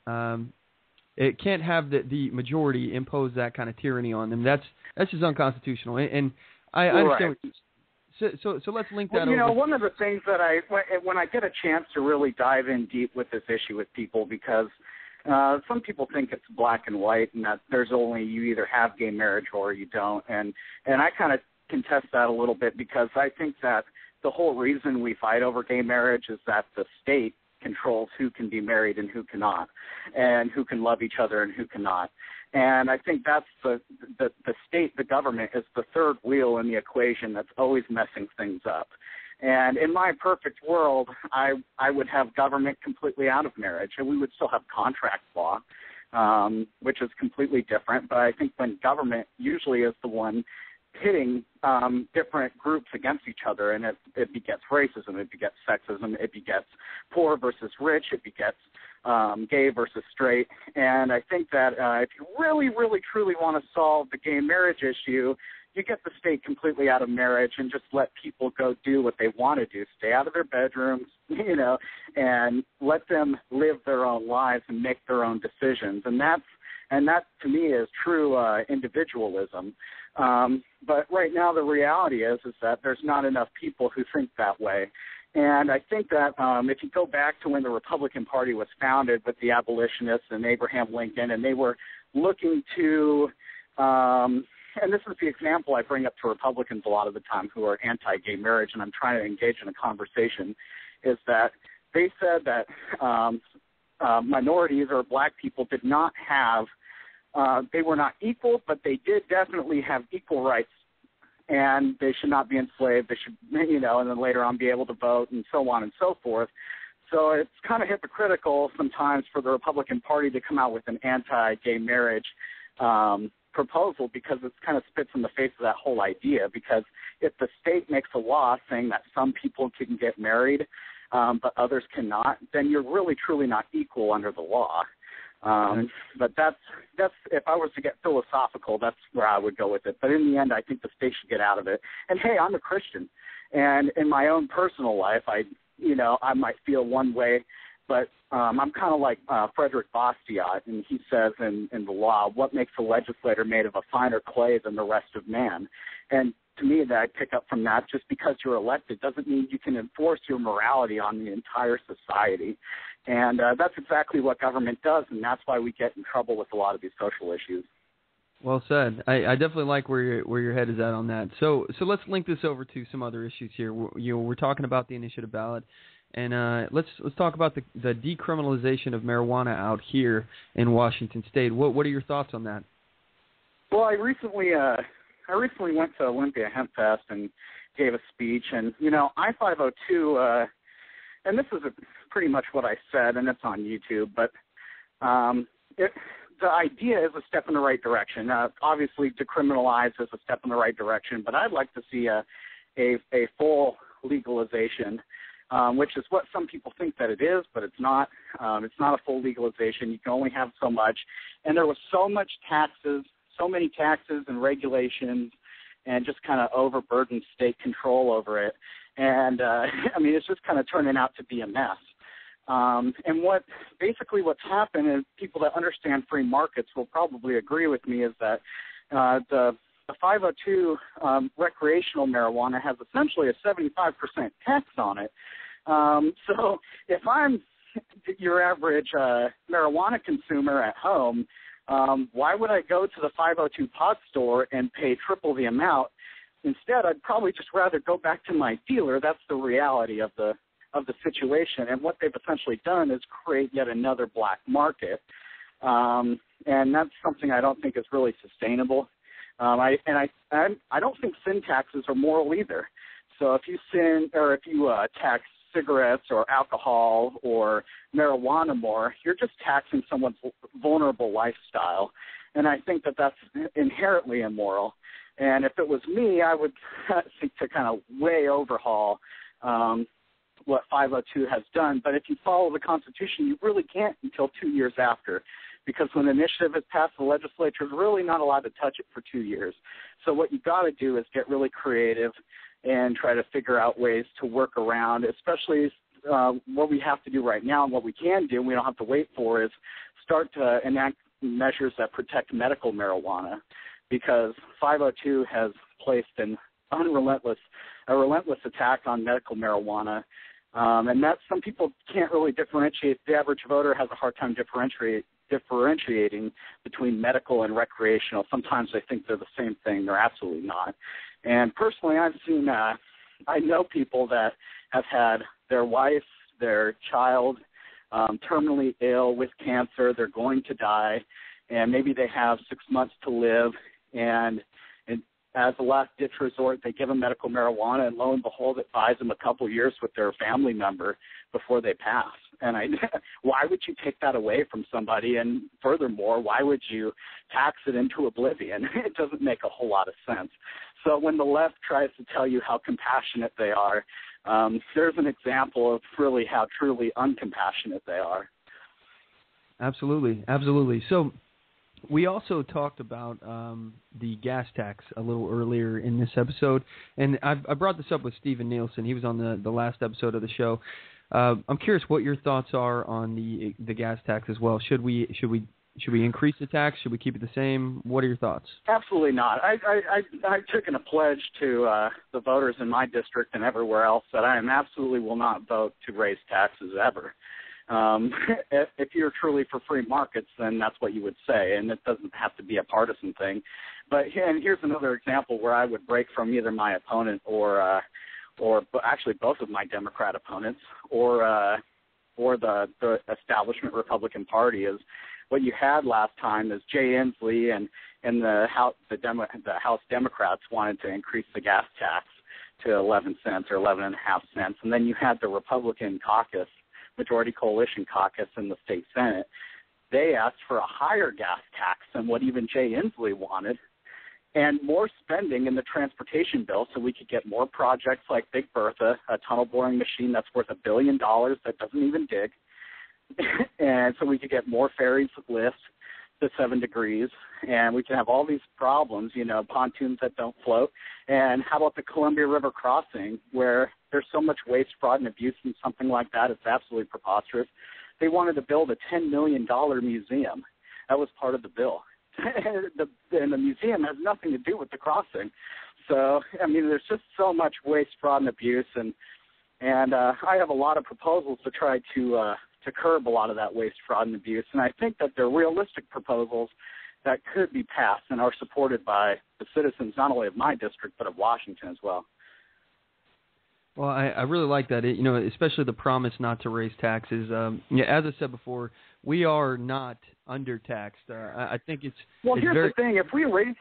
it can't have the majority impose that kind of tyranny on them. That's just unconstitutional. And I understand. Right. So let's link that over. over. One of the things that when I get a chance to really dive in deep with this issue with people, because some people think it's black and white, and that there's only, you either have gay marriage or you don't. And I kind of contest that a little bit, because I think that the whole reason we fight over gay marriage is that the state controls who can be married and who cannot, and who can love each other and who cannot. And I think that's the state, the government, is the third wheel in the equation that's always messing things up. And in my perfect world, I would have government completely out of marriage, and we would still have contract law, which is completely different. But I think when government usually is the one pitting different groups against each other, and it begets racism, it begets sexism, it begets poor versus rich, it begets gay versus straight. And I think that if you really, really, truly want to solve the gay marriage issue, you get the state completely out of marriage and just let people go do what they want to do, stay out of their bedrooms, and let them live their own lives and make their own decisions. And that to me is true individualism. But right now the reality is that there's not enough people who think that way. And I think that if you go back to when the Republican Party was founded with the abolitionists and Abraham Lincoln, and they were looking to and this is the example I bring up to Republicans a lot of the time who are anti-gay marriage, and I'm trying to engage in a conversation, is that they said that minorities or black people did not have, they were not equal, but they did definitely have equal rights, and they should not be enslaved. They should, and then later on be able to vote and so on and so forth. So it's kind of hypocritical sometimes for the Republican Party to come out with an anti-gay marriage proposal, because it kind of spits in the face of that whole idea. Because if the state makes a law saying that some people can get married but others cannot, then you're really truly not equal under the law. But that's if I was to get philosophical, that's where I would go with it. But in the end, I think the state should get out of it. And hey, I'm a Christian, and in my own personal life, I might feel one way, but I'm kind of like Frederick Bastiat, and he says in the law, what makes a legislator made of a finer clay than the rest of man? And to me, that I pick up from that, just because you're elected doesn't mean you can enforce your morality on the entire society. And that's exactly what government does, and that's why we get in trouble with a lot of these social issues. Well said. I definitely like where your head is at on that. So let's link this over to some other issues here. We're talking about the initiative ballot, and let's talk about the decriminalization of marijuana out here in Washington State. What are your thoughts on that? Well, I recently went to Olympia Hemp Fest and gave a speech, and I-502, and this is pretty much what I said, and it's on YouTube, but the idea is a step in the right direction. Obviously, decriminalize is a step in the right direction, but I'd like to see a full legalization, which is what some people think that it is, but it's not. It's not a full legalization. You can only have so much. And there was so many taxes and regulations and just kind of overburdened state control over it. And, it's just kind of turning out to be a mess. And what's happened is people that understand free markets will probably agree with me is that the 502 recreational marijuana has essentially a 75% tax on it. So if I'm your average marijuana consumer at home, why would I go to the 502 pot store and pay triple the amount? Instead, I'd probably just rather go back to my dealer. That's the reality of the situation. And what they've essentially done is create yet another black market. And that's something I don't think is really sustainable. I don't think sin taxes are moral either. So if you tax cigarettes or alcohol or marijuana more, you're just taxing someone's vulnerable lifestyle. And I think that that's inherently immoral. And if it was me, I would seek to kind of way overhaul what 502 has done. But if you follow the Constitution, you really can't until 2 years after, because when the initiative is passed, the legislature is really not allowed to touch it for 2 years. So what you've got to do is get really creative and try to figure out ways to work around, especially what we have to do right now and what we can do, and we don't have to wait for, is start to enact measures that protect medical marijuana, because 502 has placed a relentless attack on medical marijuana. And that's, some people can't really differentiate. The average voter has a hard time differentiating between medical and recreational. Sometimes they think they're the same thing. They're absolutely not. And personally, I know people that have had their wife, their child, terminally ill with cancer. They're going to die, and maybe they have 6 months to live. And as a last-ditch resort, they give them medical marijuana, and lo and behold, it buys them a couple years with their family member before they pass. And why would you take that away from somebody? And furthermore, why would you tax it into oblivion? It doesn't make a whole lot of sense. So when the left tries to tell you how compassionate they are, there's an example of really how truly uncompassionate they are. Absolutely, absolutely. So we also talked about the gas tax a little earlier in this episode, and I brought this up with Steven Nielsen. He was on the last episode of the show. I'm curious what your thoughts are on the gas tax as well. Should we increase the tax? Should we keep it the same? What are your thoughts? Absolutely not. I've taken a pledge to the voters in my district and everywhere else that I absolutely will not vote to raise taxes ever. If you're truly for free markets, then that's what you would say, and it doesn't have to be a partisan thing. But here's another example where I would break from either my opponent or actually both of my Democrat opponents or the establishment Republican Party. Is what you had last time is Jay Inslee and the House Democrats wanted to increase the gas tax to 11 cents or 11.5 cents, and then you had the Republican caucus, Majority Coalition caucus in the state Senate. They asked for a higher gas tax than what even Jay Inslee wanted, and more spending in the transportation bill so we could get more projects like Big Bertha, a tunnel boring machine that's worth $1 billion that doesn't even dig, and so we could get more ferries lift to 7 degrees, and we can have all these problems, pontoons that don't float. And how about the Columbia River crossing, where there's so much waste, fraud, and abuse in something like that? It's absolutely preposterous. They wanted to build a $10 million museum. That was part of the bill. And the museum has nothing to do with the crossing. So, there's just so much waste, fraud, and abuse, and I have a lot of proposals to try to curb a lot of that waste, fraud, and abuse. And I think that they're realistic proposals, that could be passed and are supported by the citizens not only of my district but of Washington as well. Well, I really like that. Especially the promise not to raise taxes. As I said before, we are not undertaxed. I think it's here's very... the thing: if we raise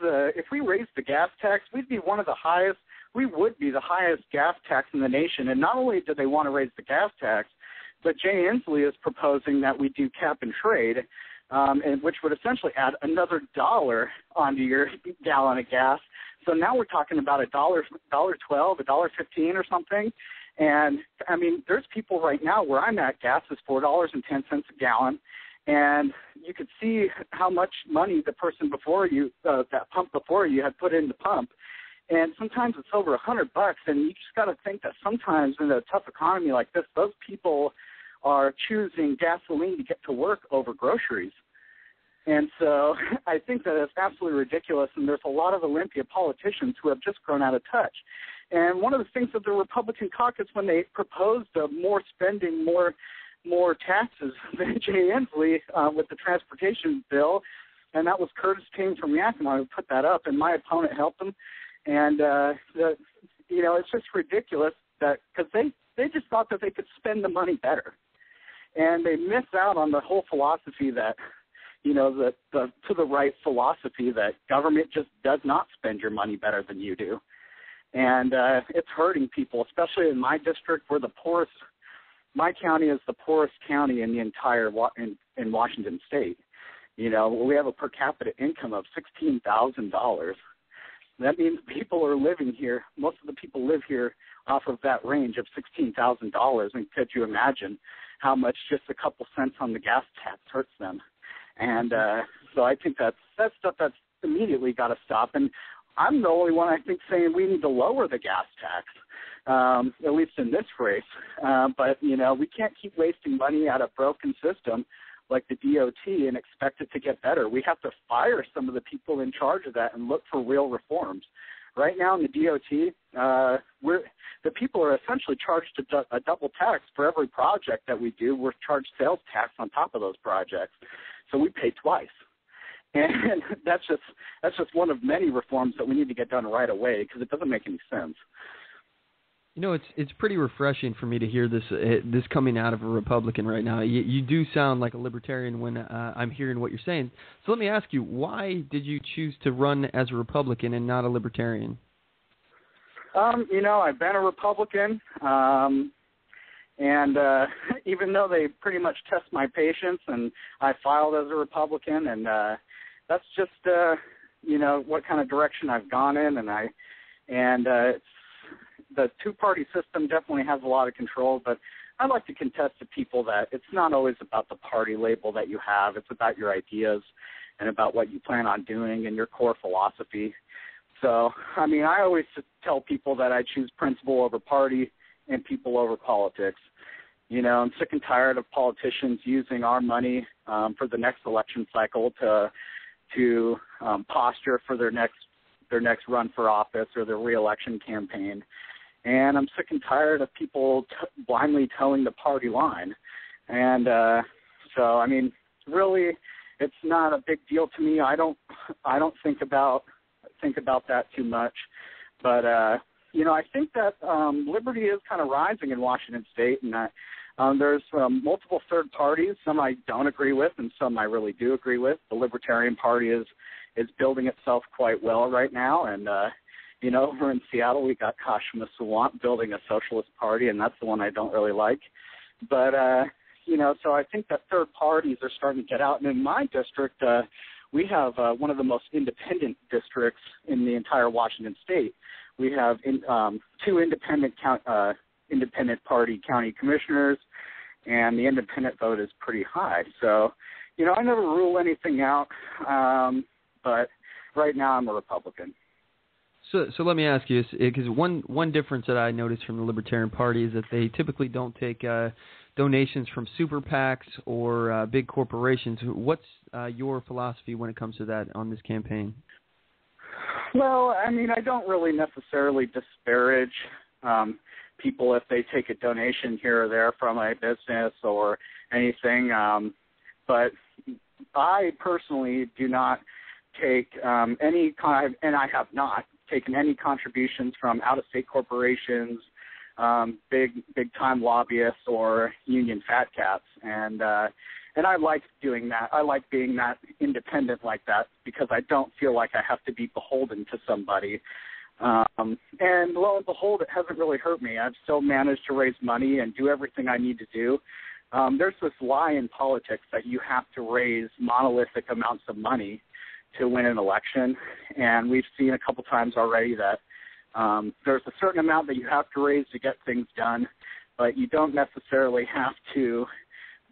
the gas tax, we'd be one of the highest. We would be the highest gas tax in the nation. And not only do they want to raise the gas tax, but Jay Inslee is proposing that we do cap and trade, and which would essentially add another $1 onto your gallon of gas. So now we're talking about $1.12, $1.15 or something. And, I mean, there's people right now where I'm at, gas is $4.10 a gallon. And you could see how much money the person before you, that pump before you, had put in the pump. And sometimes it's over $100, and you just got to think that sometimes in a tough economy like this, those people are choosing gasoline to get to work over groceries. And so I think that it's absolutely ridiculous, and there's a lot of Olympia politicians who have just grown out of touch. And one of the things of the Republican caucus, when they proposed more spending, more taxes than Jay Inslee with the transportation bill, and that was Curtis King from Yakima who put that up, and my opponent helped him. And, it's just ridiculous that because they just thought that they could spend the money better. And they missed out on the whole philosophy that, the to the right philosophy that government just does not spend your money better than you do. And it's hurting people, especially in my district. We're the poorest. My county is the poorest county in the entire in Washington State. We have a per capita income of $16,000. That means people are living here. Most of the people live here off of that range of $16,000. And could you imagine how much just a couple cents on the gas tax hurts them? And so I think that's stuff that's immediately got to stop. And I'm the only one, I think, saying we need to lower the gas tax, at least in this race. But, we can't keep wasting money at a broken system like the DOT and expect it to get better. We have to fire some of the people in charge of that and look for real reforms. Right now in the DOT, the people are essentially charged a double tax for every project that we do. We're charged sales tax on top of those projects. So we pay twice. And that's just one of many reforms that we need to get done right away because it doesn't make any sense. It's pretty refreshing for me to hear this coming out of a Republican right now. You do sound like a Libertarian when I'm hearing what you're saying. So let me ask you, why did you choose to run as a Republican and not a Libertarian? I've been a Republican, and even though they pretty much test my patience, and I filed as a Republican, and that's just what kind of direction I've gone in, and it's. The two-party system definitely has a lot of control, but I like to contest to people that it's not always about the party label that you have. It's about your ideas and about what you plan on doing and your core philosophy. So, I always tell people that I choose principle over party and people over politics. I'm sick and tired of politicians using our money for the next election cycle to posture for their next run for office or their re-election campaign. And I'm sick and tired of people blindly towing the party line. And really, it's not a big deal to me. I don't think about that too much. But I think that liberty is kind of rising in Washington State, and there's multiple third parties. Some I don't agree with, and some I really do agree with. The Libertarian Party is building itself quite well right now, and over in Seattle, we got Kashima Sawant building a socialist party, and that's the one I don't really like. But, so I think that third parties are starting to get out. And in my district, we have one of the most independent districts in the entire Washington State. We have two independent party county commissioners, and the independent vote is pretty high. So, I never rule anything out, but right now I'm a Republican. So let me ask you, because one difference that I noticed from the Libertarian Party is that they typically don't take donations from super PACs or big corporations. What's your philosophy when it comes to that on this campaign? Well, I don't really necessarily disparage people if they take a donation here or there from a business or anything, but I personally do not take any kind, and I have not taken any contributions from out-of-state corporations, big time lobbyists, or union fat cats, and I like doing that. I like being that independent like that because I don't feel like I have to be beholden to somebody. And lo and behold, it hasn't really hurt me. I've still managed to raise money and do everything I need to do. There's this lie in politics that you have to raise monolithic amounts of money to win an election, and we've seen a couple times already that there's a certain amount that you have to raise to get things done, but you don't necessarily have to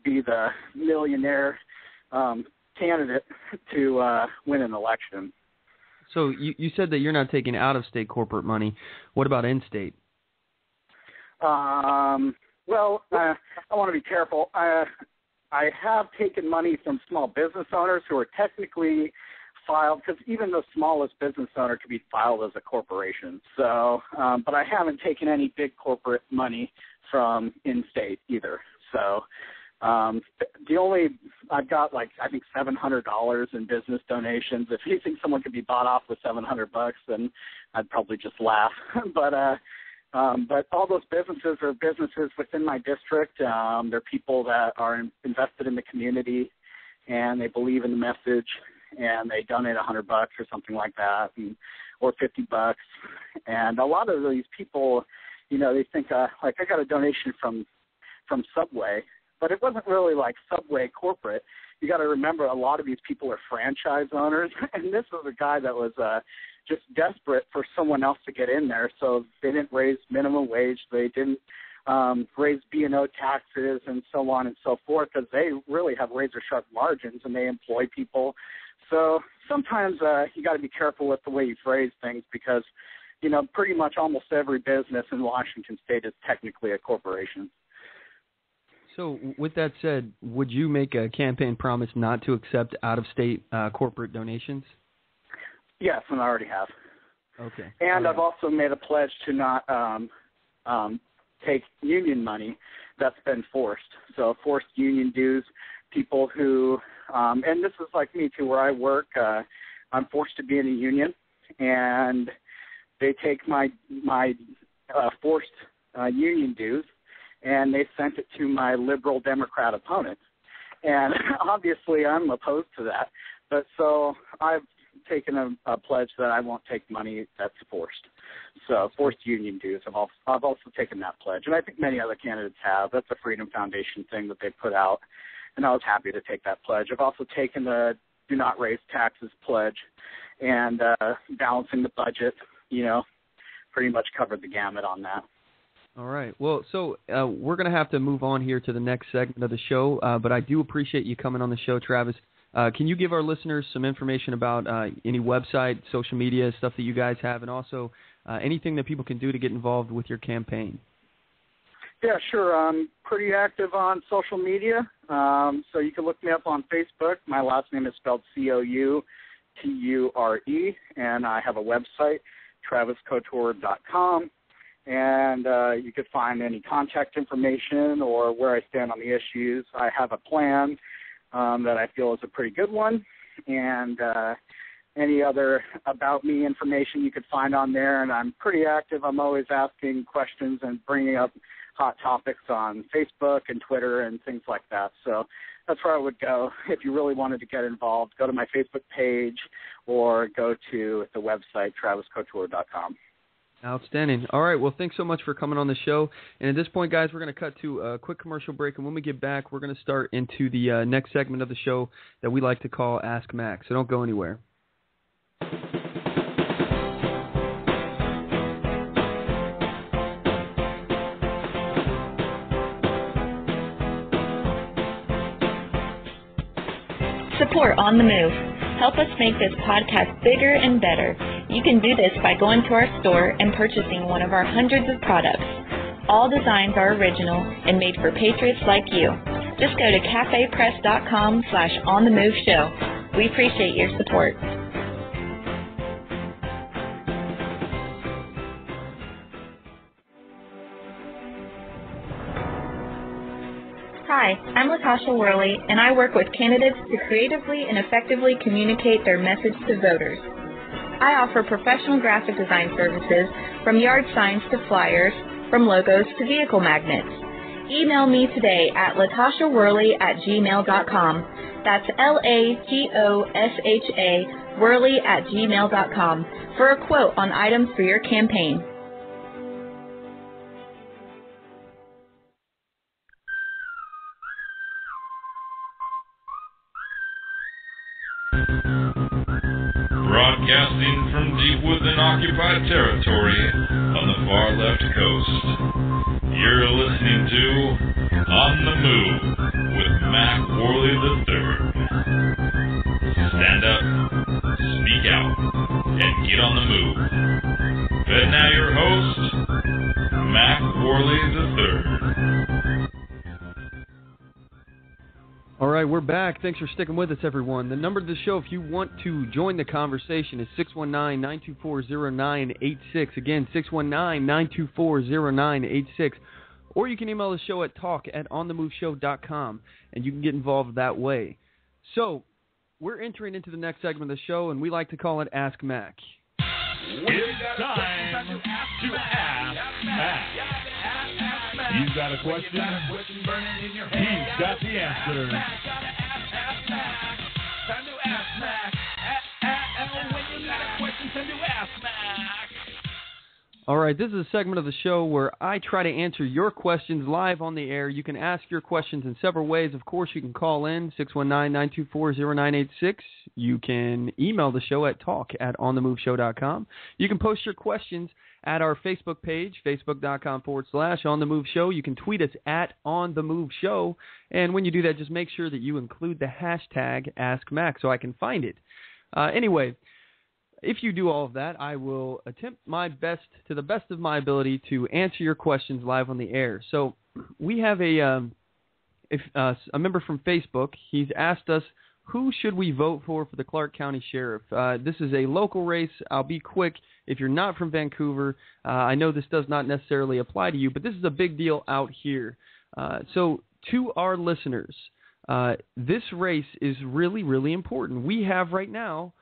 be the millionaire candidate to win an election. So you said that you're not taking out-of-state corporate money. What about in-state? Well, I want to be careful. I have taken money from small business owners who are technically filed, because even the smallest business owner can be filed as a corporation. So, but I haven't taken any big corporate money from in-state either. So I've got I think $700 in business donations. If you think someone could be bought off with $700, then I'd probably just laugh. But all those businesses are businesses within my district. They're people that are invested in the community, and they believe in the message, and they donate $100 or something like that, or $50. And a lot of these people, they think I got a donation from Subway. But it wasn't really like Subway corporate. You got to remember, a lot of these people are franchise owners, and this was a guy that was just desperate for someone else to get in there. So they didn't raise minimum wage, they didn't raise B&O taxes, and so on and so forth, because they really have razor sharp margins and they employ people. So sometimes you got to be careful with the way you phrase things, because pretty much almost every business in Washington State is technically a corporation. So with that said, would you make a campaign promise not to accept out-of-state corporate donations? Yes, and I already have. Okay. And I've also made a pledge to not take union money that's been forced. So forced union dues, people who, and this is like me too, where I work, I'm forced to be in a union, and they take my forced union dues, and they sent it to my liberal Democrat opponent. And obviously I'm opposed to that. But so I've taken a pledge that I won't take money that's forced. So forced union dues, I've also taken that pledge. And I think many other candidates have. That's a Freedom Foundation thing that they put out. And I was happy to take that pledge. I've also taken the do not raise taxes pledge, and balancing the budget, pretty much covered the gamut on that. All right. Well, so we're going to have to move on here to the next segment of the show, but I do appreciate you coming on the show, Travis. Can you give our listeners some information about any website, social media, stuff that you guys have, and also anything that people can do to get involved with your campaign? Yeah, sure. I'm pretty active on social media, so you can look me up on Facebook. My last name is spelled Couture, and I have a website, traviscouture.com. And you could find any contact information or where I stand on the issues. I have a plan that I feel is a pretty good one, and any other about me information you could find on there. And I'm pretty active. I'm always asking questions and bringing up hot topics on Facebook and Twitter and things like that. So that's where I would go if you really wanted to get involved. Go to my Facebook page or go to the website, traviscouture.com. Outstanding. All right. Well, thanks so much for coming on the show. And at this point, guys, we're going to cut to a quick commercial break. And when we get back, we're going to start into the next segment of the show that we like to call Ask Mack. So don't go anywhere. Support On The Move. Help us make this podcast bigger and better. You can do this by going to our store and purchasing one of our hundreds of products. All designs are original and made for patriots like you. Just go to cafepress.com/onthemoveshow. We appreciate your support. Hi, I'm Latasha Worley, and I work with candidates to creatively and effectively communicate their message to voters. I offer professional graphic design services from yard signs to flyers, from logos to vehicle magnets. Email me today at latashaworley@gmail.com. That's LATOSHA Worley@gmail.com for a quote on items for your campaign. Broadcasting from deep within occupied territory on the far left coast. You're listening to On the Move with Mack Worley III. Stand up, speak out, and get on the move. And now your host, Mack Worley III. All right, we're back. Thanks for sticking with us, everyone. The number to the show, if you want to join the conversation, is 619-924-0986. Again, 619-924-0986. Or you can email the show at talk@onthemoveshow.com, and you can get involved that way. So, we're entering into the next segment of the show, and we like to call it Ask Mack. It's time to ask Mack. You've got a question? He's got the answer. Time to ask Mack. When you got a question, time to ask Mack. All right, this is a segment of the show where I try to answer your questions live on the air. You can ask your questions in several ways. Of course, you can call in, 619-924-0986. You can email the show at talk@onthemoveshow.com. You can post your questions at our Facebook page, facebook.com/onthemoveshow. You can tweet us at onthemoveshow. And when you do that, just make sure that you include the hashtag AskMack so I can find it. Anyway, if you do all of that, I will attempt my best, to the best of my ability, to answer your questions live on the air. So we have a member from Facebook. He's asked us, who should we vote for the Clark County Sheriff? This is a local race. I'll be quick. If you're not from Vancouver, I know this does not necessarily apply to you, but this is a big deal out here. So to our listeners, this race is really, really important. We have right now,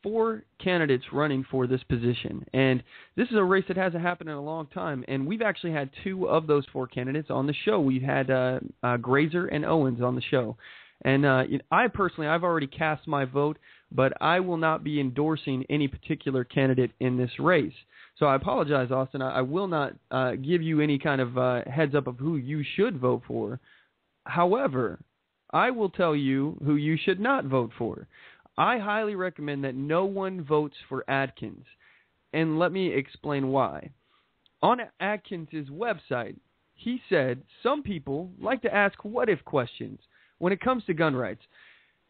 4 candidates running for this position. And this is a race that hasn't happened in a long time. And we've actually had 2 of those 4 candidates on the show. We've had Grazer and Owens on the show. And I've already cast my vote, but I will not be endorsing any particular candidate in this race. So I apologize, Austin. I will not give you any kind of heads up of who you should vote for. However, I will tell you who you should not vote for. I highly recommend that no one votes for Adkins, and let me explain why. On Adkins' website, he said some people like to ask what-if questions when it comes to gun rights.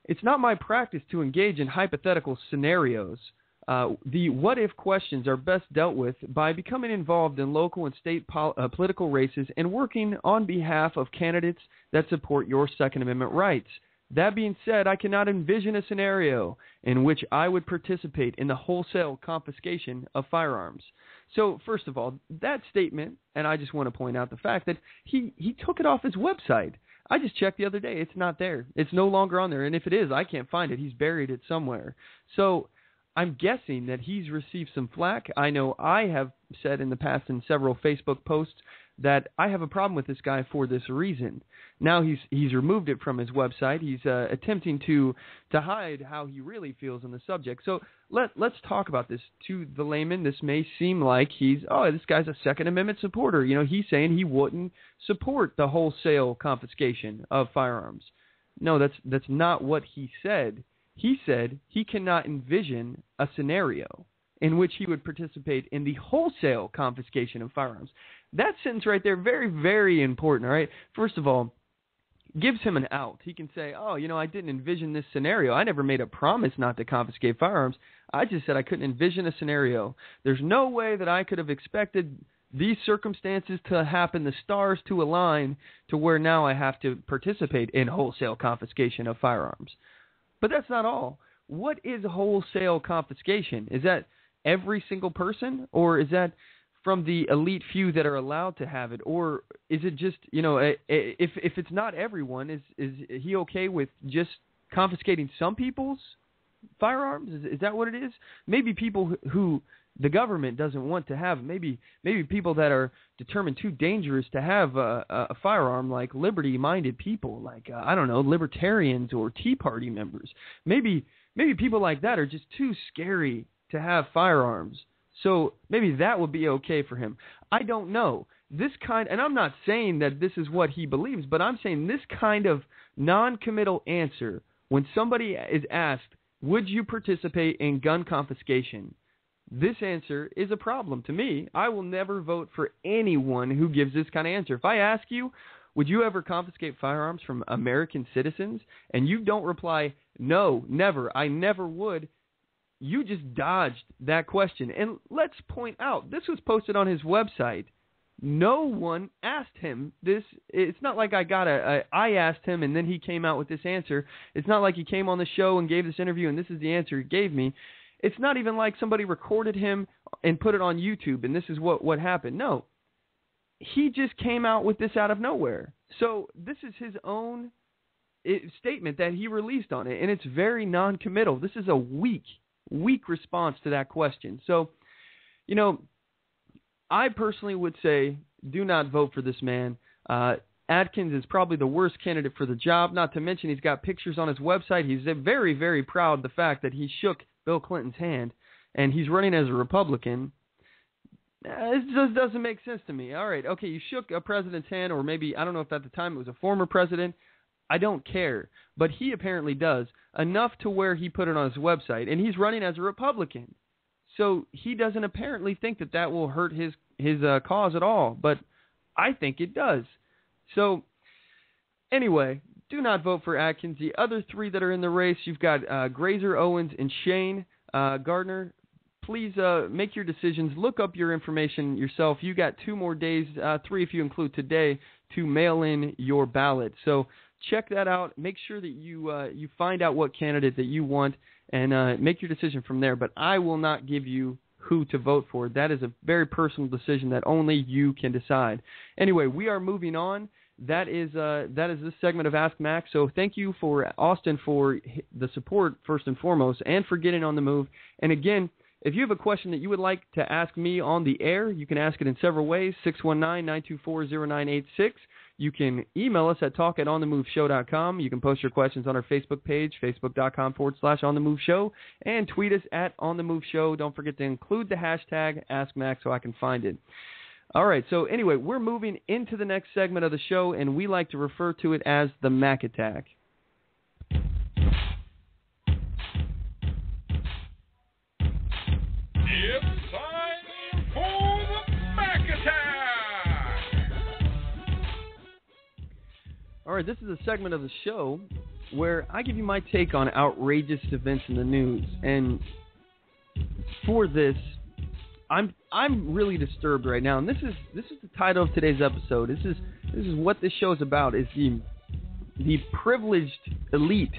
It's not my practice to engage in hypothetical scenarios. The what-if questions are best dealt with by becoming involved in local and state political races and working on behalf of candidates that support your Second Amendment rights. That being said, I cannot envision a scenario in which I would participate in the wholesale confiscation of firearms. So, first of all, that statement, and I just want to point out the fact that he took it off his website. I just checked the other day. It's not there. It's no longer on there. And if it is, I can't find it. He's buried it somewhere. So I'm guessing that he's received some flack. I know I have said in the past in several Facebook posts that I have a problem with this guy for this reason. Now he's removed it from his website. He's attempting to hide how he really feels on the subject. So let's talk about this. To the layman, this may seem like this guy's a Second Amendment supporter. He's saying he wouldn't support the wholesale confiscation of firearms. No, that's not what he said. He said he cannot envision a scenario in which he would participate in the wholesale confiscation of firearms. That sentence right there, very, very important, all right? First of all, gives him an out. He can say, I didn't envision this scenario. I never made a promise not to confiscate firearms. I just said I couldn't envision a scenario. There's no way that I could have expected these circumstances to happen, the stars to align to where now I have to participate in wholesale confiscation of firearms. But that's not all. What is wholesale confiscation? Is that every single person, or is that from the elite few that are allowed to have it, or is it just, if it's not everyone, is he okay with just confiscating some people's firearms? Is that what it is? Maybe people who the government doesn't want to have, maybe people that are determined too dangerous to have a firearm, like liberty-minded people, like I don't know, libertarians or Tea Party members. Maybe people like that are just too scary to have firearms. So maybe that would be okay for him. I don't know. And I'm not saying that this is what he believes, but I'm saying this kind of non-committal answer, when somebody is asked, would you participate in gun confiscation? This answer is a problem to me. I will never vote for anyone who gives this kind of answer. If I ask you, would you ever confiscate firearms from American citizens, and you don't reply, no, never, I never would, you just dodged that question. And let's point out, this was posted on his website. No one asked him this. It's not like I asked him and then he came out with this answer. It's not like he came on the show and gave this interview and this is the answer he gave me. It's not even like somebody recorded him and put it on YouTube and this is what happened. No. He just came out with this out of nowhere. So this is his own statement that he released on it, and it's very non-committal. This is a weak response to that question. So, I personally would say do not vote for this man. Atkins is probably the worst candidate for the job, not to mention he's got pictures on his website. He's very, very proud of the fact that he shook Bill Clinton's hand, and he's running as a Republican. It just doesn't make sense to me. All right, okay, you shook a president's hand, or maybe, I don't know if at the time it was a former president. I don't care. But he apparently does, enough to where he put it on his website, and he's running as a Republican. So he doesn't apparently think that will hurt his cause at all, but I think it does. So anyway, do not vote for Atkins. The other three that are in the race, you've got Grazer, Owens, and Shane Gardner. Please make your decisions. Look up your information yourself. You got 2 more days, 3 if you include today, to mail in your ballot. So check that out. Make sure that you find out what candidate that you want and make your decision from there. But I will not give you who to vote for. That is a very personal decision that only you can decide. Anyway, we are moving on. That is this segment of Ask Mack. So thank you for Austin for the support first and foremost, and for getting on the move. And again, if you have a question that you would like to ask me on the air, you can ask it in several ways. 619-924-0986. You can email us at talk@onthemoveshow.com. You can post your questions on our Facebook page, facebook.com/onthemoveshow, and tweet us at onthemoveshow. Don't forget to include the hashtag AskMack so I can find it. All right, so anyway, we're moving into the next segment of the show, and we like to refer to it as the Mack Attack. It's time for the Mack Attack! All right, this is a segment of the show where I give you my take on outrageous events in the news. And for this, I'm really disturbed right now. And this is the title of today's episode. This is what this show is about, is the privileged elite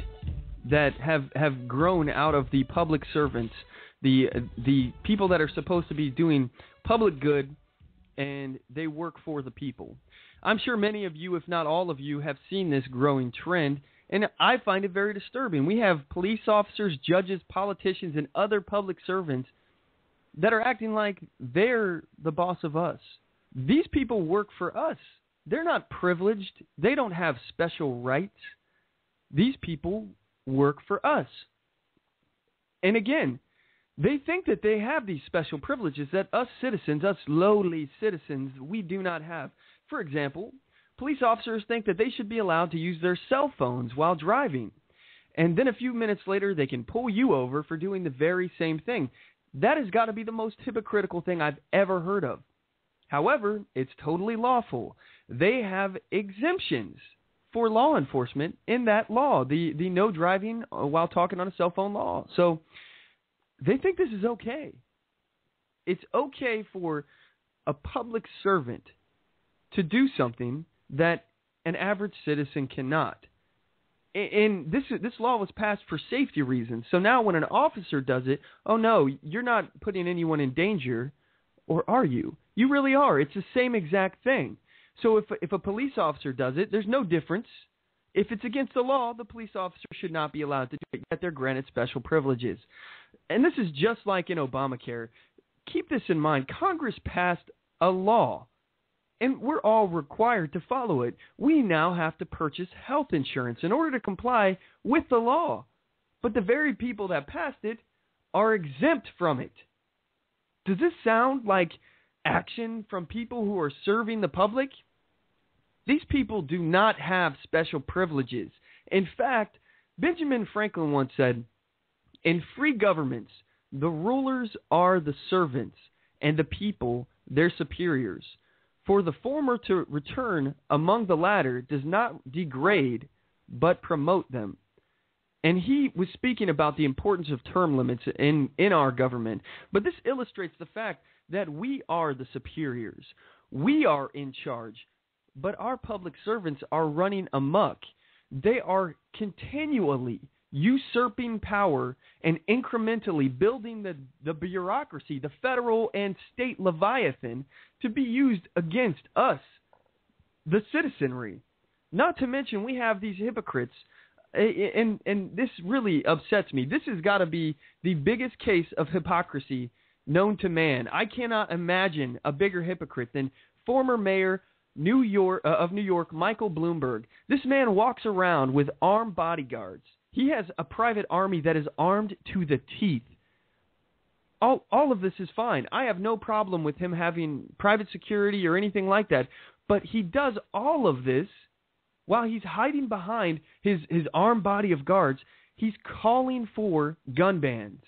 that have grown out of the public servants, the people that are supposed to be doing public good, and they work for the people. I'm sure many of you, if not all of you, have seen this growing trend, and I find it very disturbing. We have police officers, judges, politicians, and other public servants that are acting like they're the boss of us. These people work for us. They're not privileged. They don't have special rights. These people work for us. And again, they think that they have these special privileges that us citizens, us lowly citizens, we do not have. For example, police officers think that they should be allowed to use their cell phones while driving. And then a few minutes later, they can pull you over for doing the very same thing. That has got to be the most hypocritical thing I've ever heard of. However, it's totally lawful. They have exemptions for law enforcement in that law, the no driving while talking on a cell phone law. So they think this is okay. It's okay for a public servant to do something that an average citizen cannot. And this law was passed for safety reasons. So now when an officer does it, oh no, you're not putting anyone in danger. or are you? You really are. It's the same exact thing. So if a police officer does it, there's no difference. If it's against the law, the police officer should not be allowed to do it, yet they're granted special privileges. And this is just like in Obamacare. Keep this in mind. Congress passed a law, and we're all required to follow it. We now have to purchase health insurance in order to comply with the law. But the very people that passed it are exempt from it. Does this sound like action from people who are serving the public? These people do not have special privileges. In fact, Benjamin Franklin once said, "In free governments, the rulers are the servants, and the people their superiors. For the former to return among the latter does not degrade, but promote them." And he was speaking about the importance of term limits in our government. But this illustrates the fact that we are the superiors. We are in charge. But our public servants are running amok. They are continually usurping power and incrementally building the bureaucracy, the federal and state leviathan, to be used against us, the citizenry. Not to mention we have these hypocrites, and this really upsets me. This has got to be the biggest case of hypocrisy known to man. I cannot imagine a bigger hypocrite than former mayor of New York, Michael Bloomberg. This man walks around with armed bodyguards. He has a private army that is armed to the teeth. All of this is fine. I have no problem with him having private security or anything like that. But he does all of this while he's hiding behind his armed body of guards. He's calling for gun bans.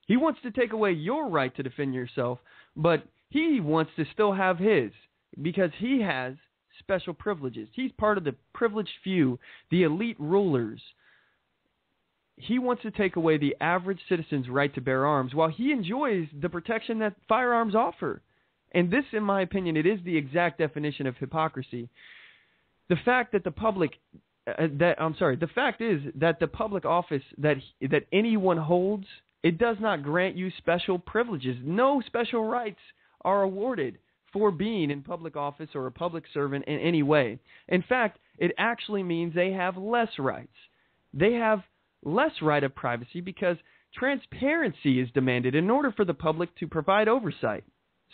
He wants to take away your right to defend yourself, but he wants to still have his, because he has special privileges. He's part of the privileged few, the elite rulers. He wants to take away the average citizen's right to bear arms while he enjoys the protection that firearms offer. And this, in my opinion, it is the exact definition of hypocrisy. The fact that the public office that anyone holds, it does not grant you special privileges. No special rights are awarded for being in public office or a public servant in any way. In fact, it actually means they have less rights. They have less right of privacy because transparency is demanded in order for the public to provide oversight.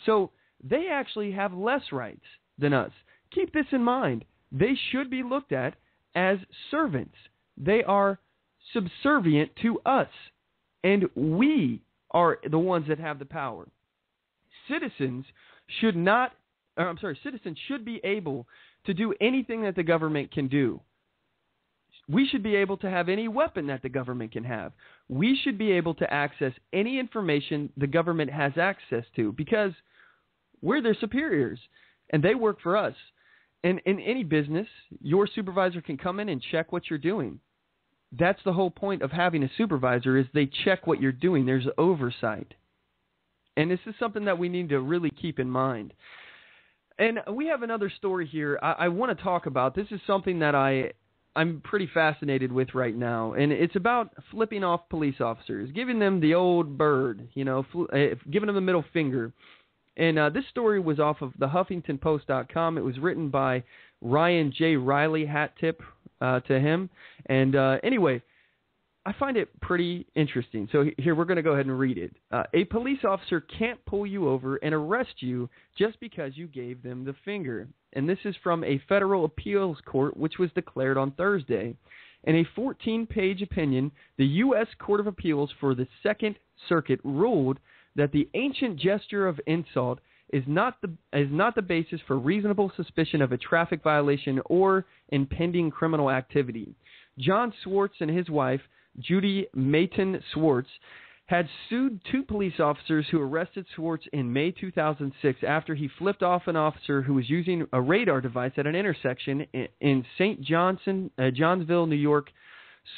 So they actually have less rights than us. Keep this in mind. They should be looked at as servants. They are subservient to us, and we are the ones that have the power. Citizens should be able to do anything that the government can do. We should be able to have any weapon that the government can have. We should be able to access any information the government has access to because we're their superiors and they work for us. And in any business, your supervisor can come in and check what you're doing. That's the whole point of having a supervisor, is they check what you're doing. There's oversight. And this is something that we need to really keep in mind. And we have another story here I want to talk about. This is something that I'm pretty fascinated with right now. And it's about flipping off police officers, giving them the old bird, giving them the middle finger. And this story was off of the HuffingtonPost.com. It was written by Ryan J. Riley, hat tip to him. And anyway, I find it pretty interesting. So here, we're going to go ahead and read it. A police officer can't pull you over and arrest you just because you gave them the finger. And this is from a federal appeals court, which was declared on Thursday. In a 14-page opinion, the U.S. Court of Appeals for the Second Circuit ruled that the ancient gesture of insult is not the basis for reasonable suspicion of a traffic violation or impending criminal activity. John Swartz and his wife, Judy Mayton Swartz, had sued two police officers who arrested Swartz in May 2006 after he flipped off an officer who was using a radar device at an intersection in St. Johnsville, New York.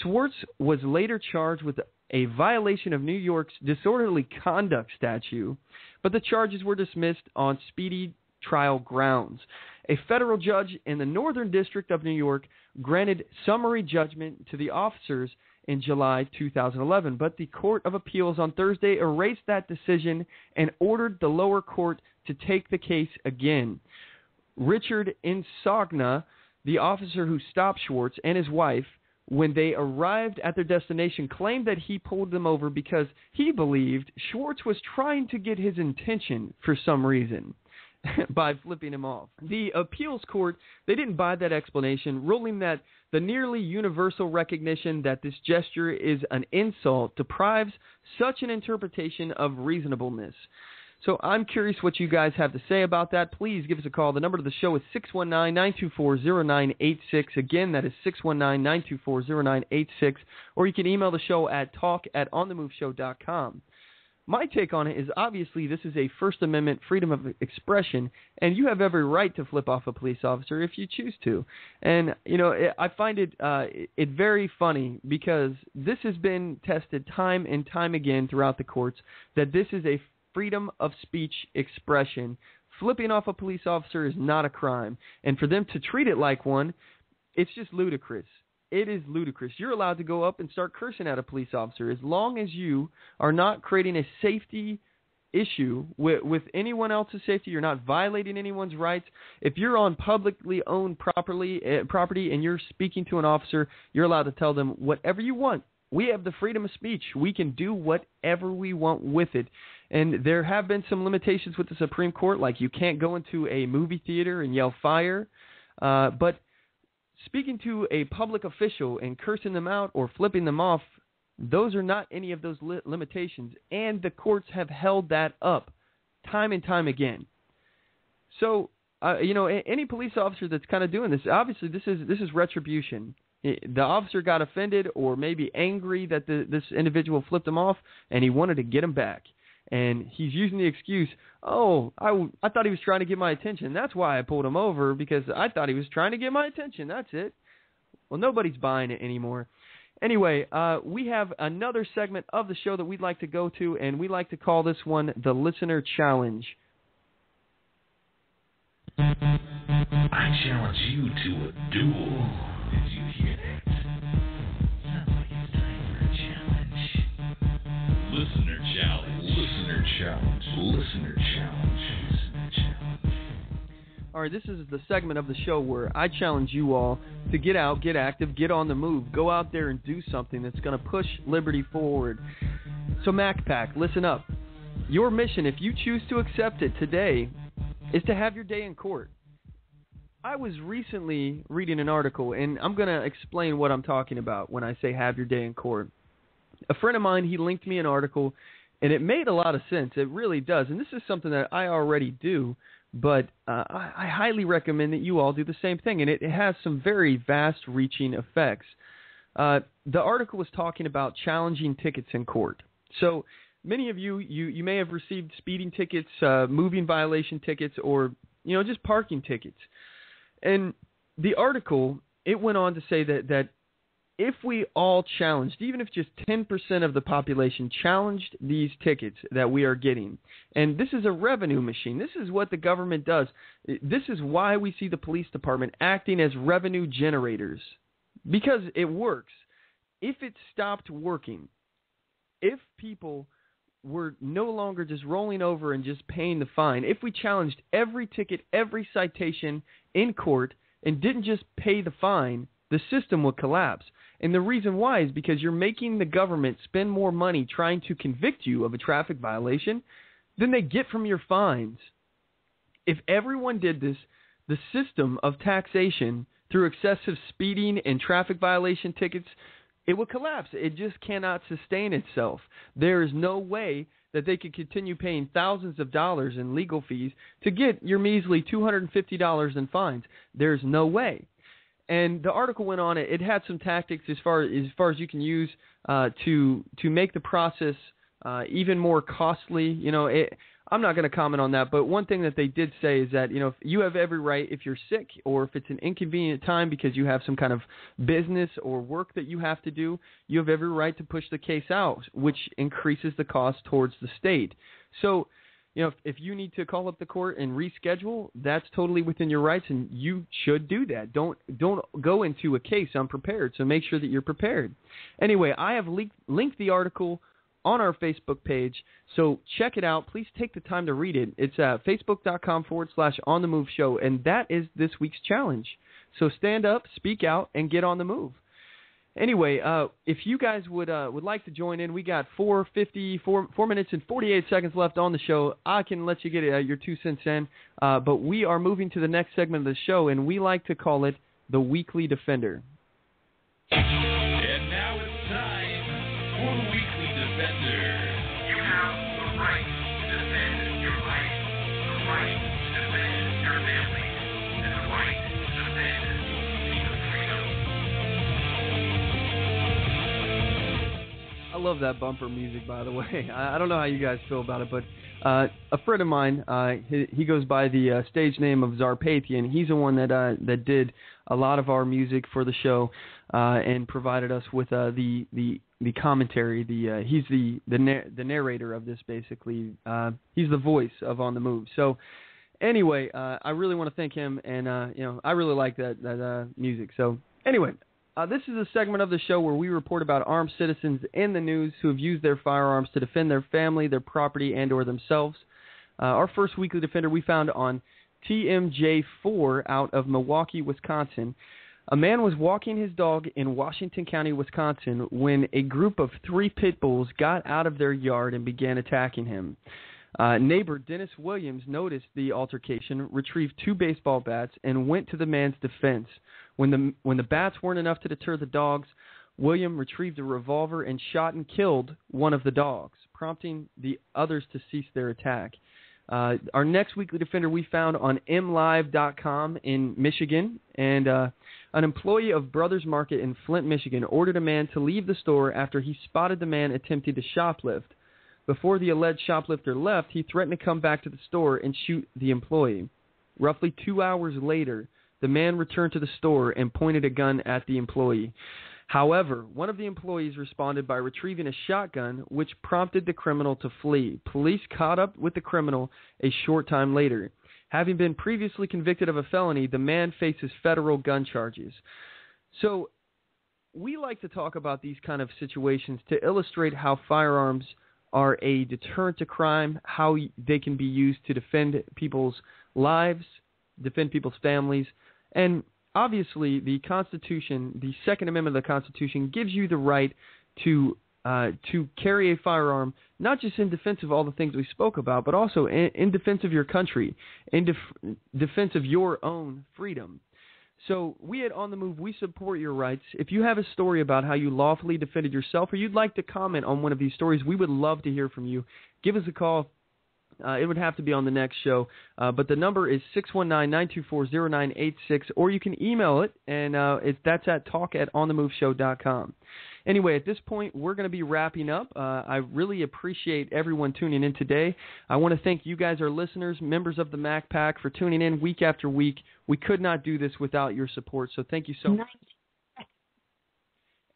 Swartz was later charged with a violation of New York's disorderly conduct statute, but the charges were dismissed on speedy trial grounds. A federal judge in the Northern District of New York granted summary judgment to the officers in July 2011. But the Court of Appeals on Thursday erased that decision and ordered the lower court to take the case again. Richard Insogna, the officer who stopped Schwartz and his wife when they arrived at their destination, claimed that he pulled them over because he believed Schwartz was trying to get his attention for some reason by flipping him off. The appeals court, they didn't buy that explanation, ruling that the nearly universal recognition that this gesture is an insult deprives such an interpretation of reasonableness. So I'm curious what you guys have to say about that. Please give us a call. The number to the show is 619-924-0986. Again, that is 619-924-0986. Or you can email the show at talk@onthemoveshow.com. My take on it is obviously this is a First Amendment freedom of expression, and you have every right to flip off a police officer if you choose to. And, you know, I find it very funny because this has been tested time and time again throughout the courts that this is a freedom of speech expression. Flipping off a police officer is not a crime. And for them to treat it like one, it's just ludicrous. It is ludicrous. You're allowed to go up and start cursing at a police officer as long as you are not creating a safety issue with anyone else's safety. You're not violating anyone's rights. If you're on publicly owned property and you're speaking to an officer, you're allowed to tell them whatever you want. We have the freedom of speech. We can do whatever we want with it. And there have been some limitations with the Supreme Court, like you can't go into a movie theater and yell fire. But speaking to a public official and cursing them out or flipping them off, those are not any of those limitations. And the courts have held that up time and time again. So, you know, any police officer that's kind of doing this, obviously this is retribution. The officer got offended or maybe angry that this individual flipped him off, and he wanted to get him back. And he's using the excuse, oh, I thought he was trying to get my attention. That's why I pulled him over, because I thought he was trying to get my attention. That's it. Well, nobody's buying it anymore. Anyway, we have another segment of the show that we'd like to go to, and we like to call this one the Listener Challenge. I challenge you to a duel. Did you hear that? Sounds like it's time for a challenge. Listener challenge. Listener challenge. Listener challenge. Listener challenge. All right, this is the segment of the show where I challenge you all to get out, get active, get on the move. Go out there and do something that's going to push liberty forward. So, Mack Pack, listen up. Your mission, if you choose to accept it today, is to have your day in court. I was recently reading an article, and I'm going to explain what I'm talking about when I say have your day in court. A friend of mine, he linked me an article, and it made a lot of sense. It really does. And this is something that I already do, but I highly recommend that you all do the same thing, and it has some very vast-reaching effects. The article was talking about challenging tickets in court. So many of you may have received speeding tickets, moving violation tickets, or just parking tickets. And the article, it went on to say that if we all challenged, even if just 10% of the population challenged these tickets that we are getting, and this is a revenue machine. This is what the government does. This is why we see the police department acting as revenue generators, because it works. If it stopped working, if people were no longer just rolling over and just paying the fine, if we challenged every ticket, every citation in court and didn't just pay the fine, the system would collapse. And the reason why is because you're making the government spend more money trying to convict you of a traffic violation than they get from your fines. If everyone did this, the system of taxation through excessive speeding and traffic violation tickets, it will collapse. It just cannot sustain itself. There is no way that they could continue paying thousands of dollars in legal fees to get your measly $250 in fines. There's no way. And the article went on. It had some tactics as far as you can use to make the process even more costly. I'm not going to comment on that, but one thing that they did say is that, if you have every right, if you're sick or if it's an inconvenient time because you have some kind of business or work that you have to do, you have every right to push the case out, which increases the cost towards the state. So, if you need to call up the court and reschedule, that's totally within your rights, and you should do that. Don't go into a case unprepared, so make sure that you're prepared. Anyway, I have linked the article on our Facebook page, so check it out. Please take the time to read it. It's facebook.com/OnTheMoveShow, and that is this week's challenge. So stand up, speak out, and get on the move. Anyway, if you guys would like to join in, we got 4 minutes and 48 seconds left on the show. I can let you get your 2 cents in, but we are moving to the next segment of the show, and we like to call it the Weekly Defender. And now it's time for the Weekly Defender. You have the right to defend your life, the right to defend your family, and the right to defend your freedom. I love that bumper music, by the way. I don't know how you guys feel about it, but a friend of mine, he goes by the stage name of Zarpathian. He's the one that did a lot of our music for the show and provided us with the commentary. He's the narrator of this, basically. He's the voice of On the Move. So anyway, I really want to thank him, and I really like that music. So anyway. This is a segment of the show where we report about armed citizens in the news who have used their firearms to defend their family, their property, and or themselves. Our first Weekly Defender we found on TMJ4 out of Milwaukee, Wisconsin. A man was walking his dog in Washington County, Wisconsin, when a group of 3 pit bulls got out of their yard and began attacking him. Neighbor Dennis Williams noticed the altercation, retrieved 2 baseball bats, and went to the man's defense. When the bats weren't enough to deter the dogs, William retrieved a revolver and shot and killed one of the dogs, prompting the others to cease their attack. Our next Weekly Defender we found on mlive.com in Michigan, and an employee of Brothers Market in Flint, Michigan, ordered a man to leave the store after he spotted the man attempting to shoplift. Before the alleged shoplifter left, he threatened to come back to the store and shoot the employee. Roughly 2 hours later, the man returned to the store and pointed a gun at the employee. However, one of the employees responded by retrieving a shotgun, which prompted the criminal to flee. Police caught up with the criminal a short time later. Having been previously convicted of a felony, the man faces federal gun charges. So we like to talk about these kind of situations to illustrate how firearms are a deterrent to crime, how they can be used to defend people's lives, defend people's families, and obviously the Constitution, the Second Amendment of the Constitution, gives you the right to carry a firearm, not just in defense of all the things we spoke about, but also in defense of your country, in defense of your own freedom. So we at On the Move, we support your rights. If you have a story about how you lawfully defended yourself, or you'd like to comment on one of these stories, we would love to hear from you. Give us a call. It would have to be on the next show, but the number is 619-924-0986, or you can email it, and that's at talk@onthemoveshow.com. Anyway, at this point, we're going to be wrapping up. I really appreciate everyone tuning in today. I want to thank you guys, our listeners, members of the Mack Pack, for tuning in week after week. We could not do this without your support, so thank you so much.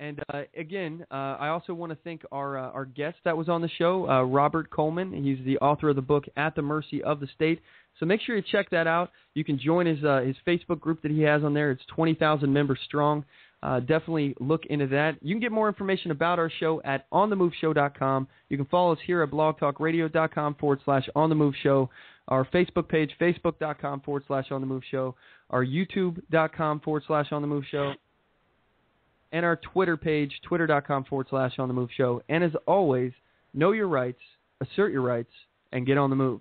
And again, I also want to thank our guest that was on the show, Robert Coleman. He's the author of the book At the Mercy of the State. So make sure you check that out. You can join his Facebook group that he has on there. It's 20,000 members strong. Definitely look into that. You can get more information about our show at onthemoveshow.com. You can follow us here at blogtalkradio.com/onthemoveshow. Our Facebook page, facebook.com/onthemoveshow. Our youtube.com/onthemoveshow. And our Twitter page, twitter.com/onthemoveshow. And as always, know your rights, assert your rights, and get on the move.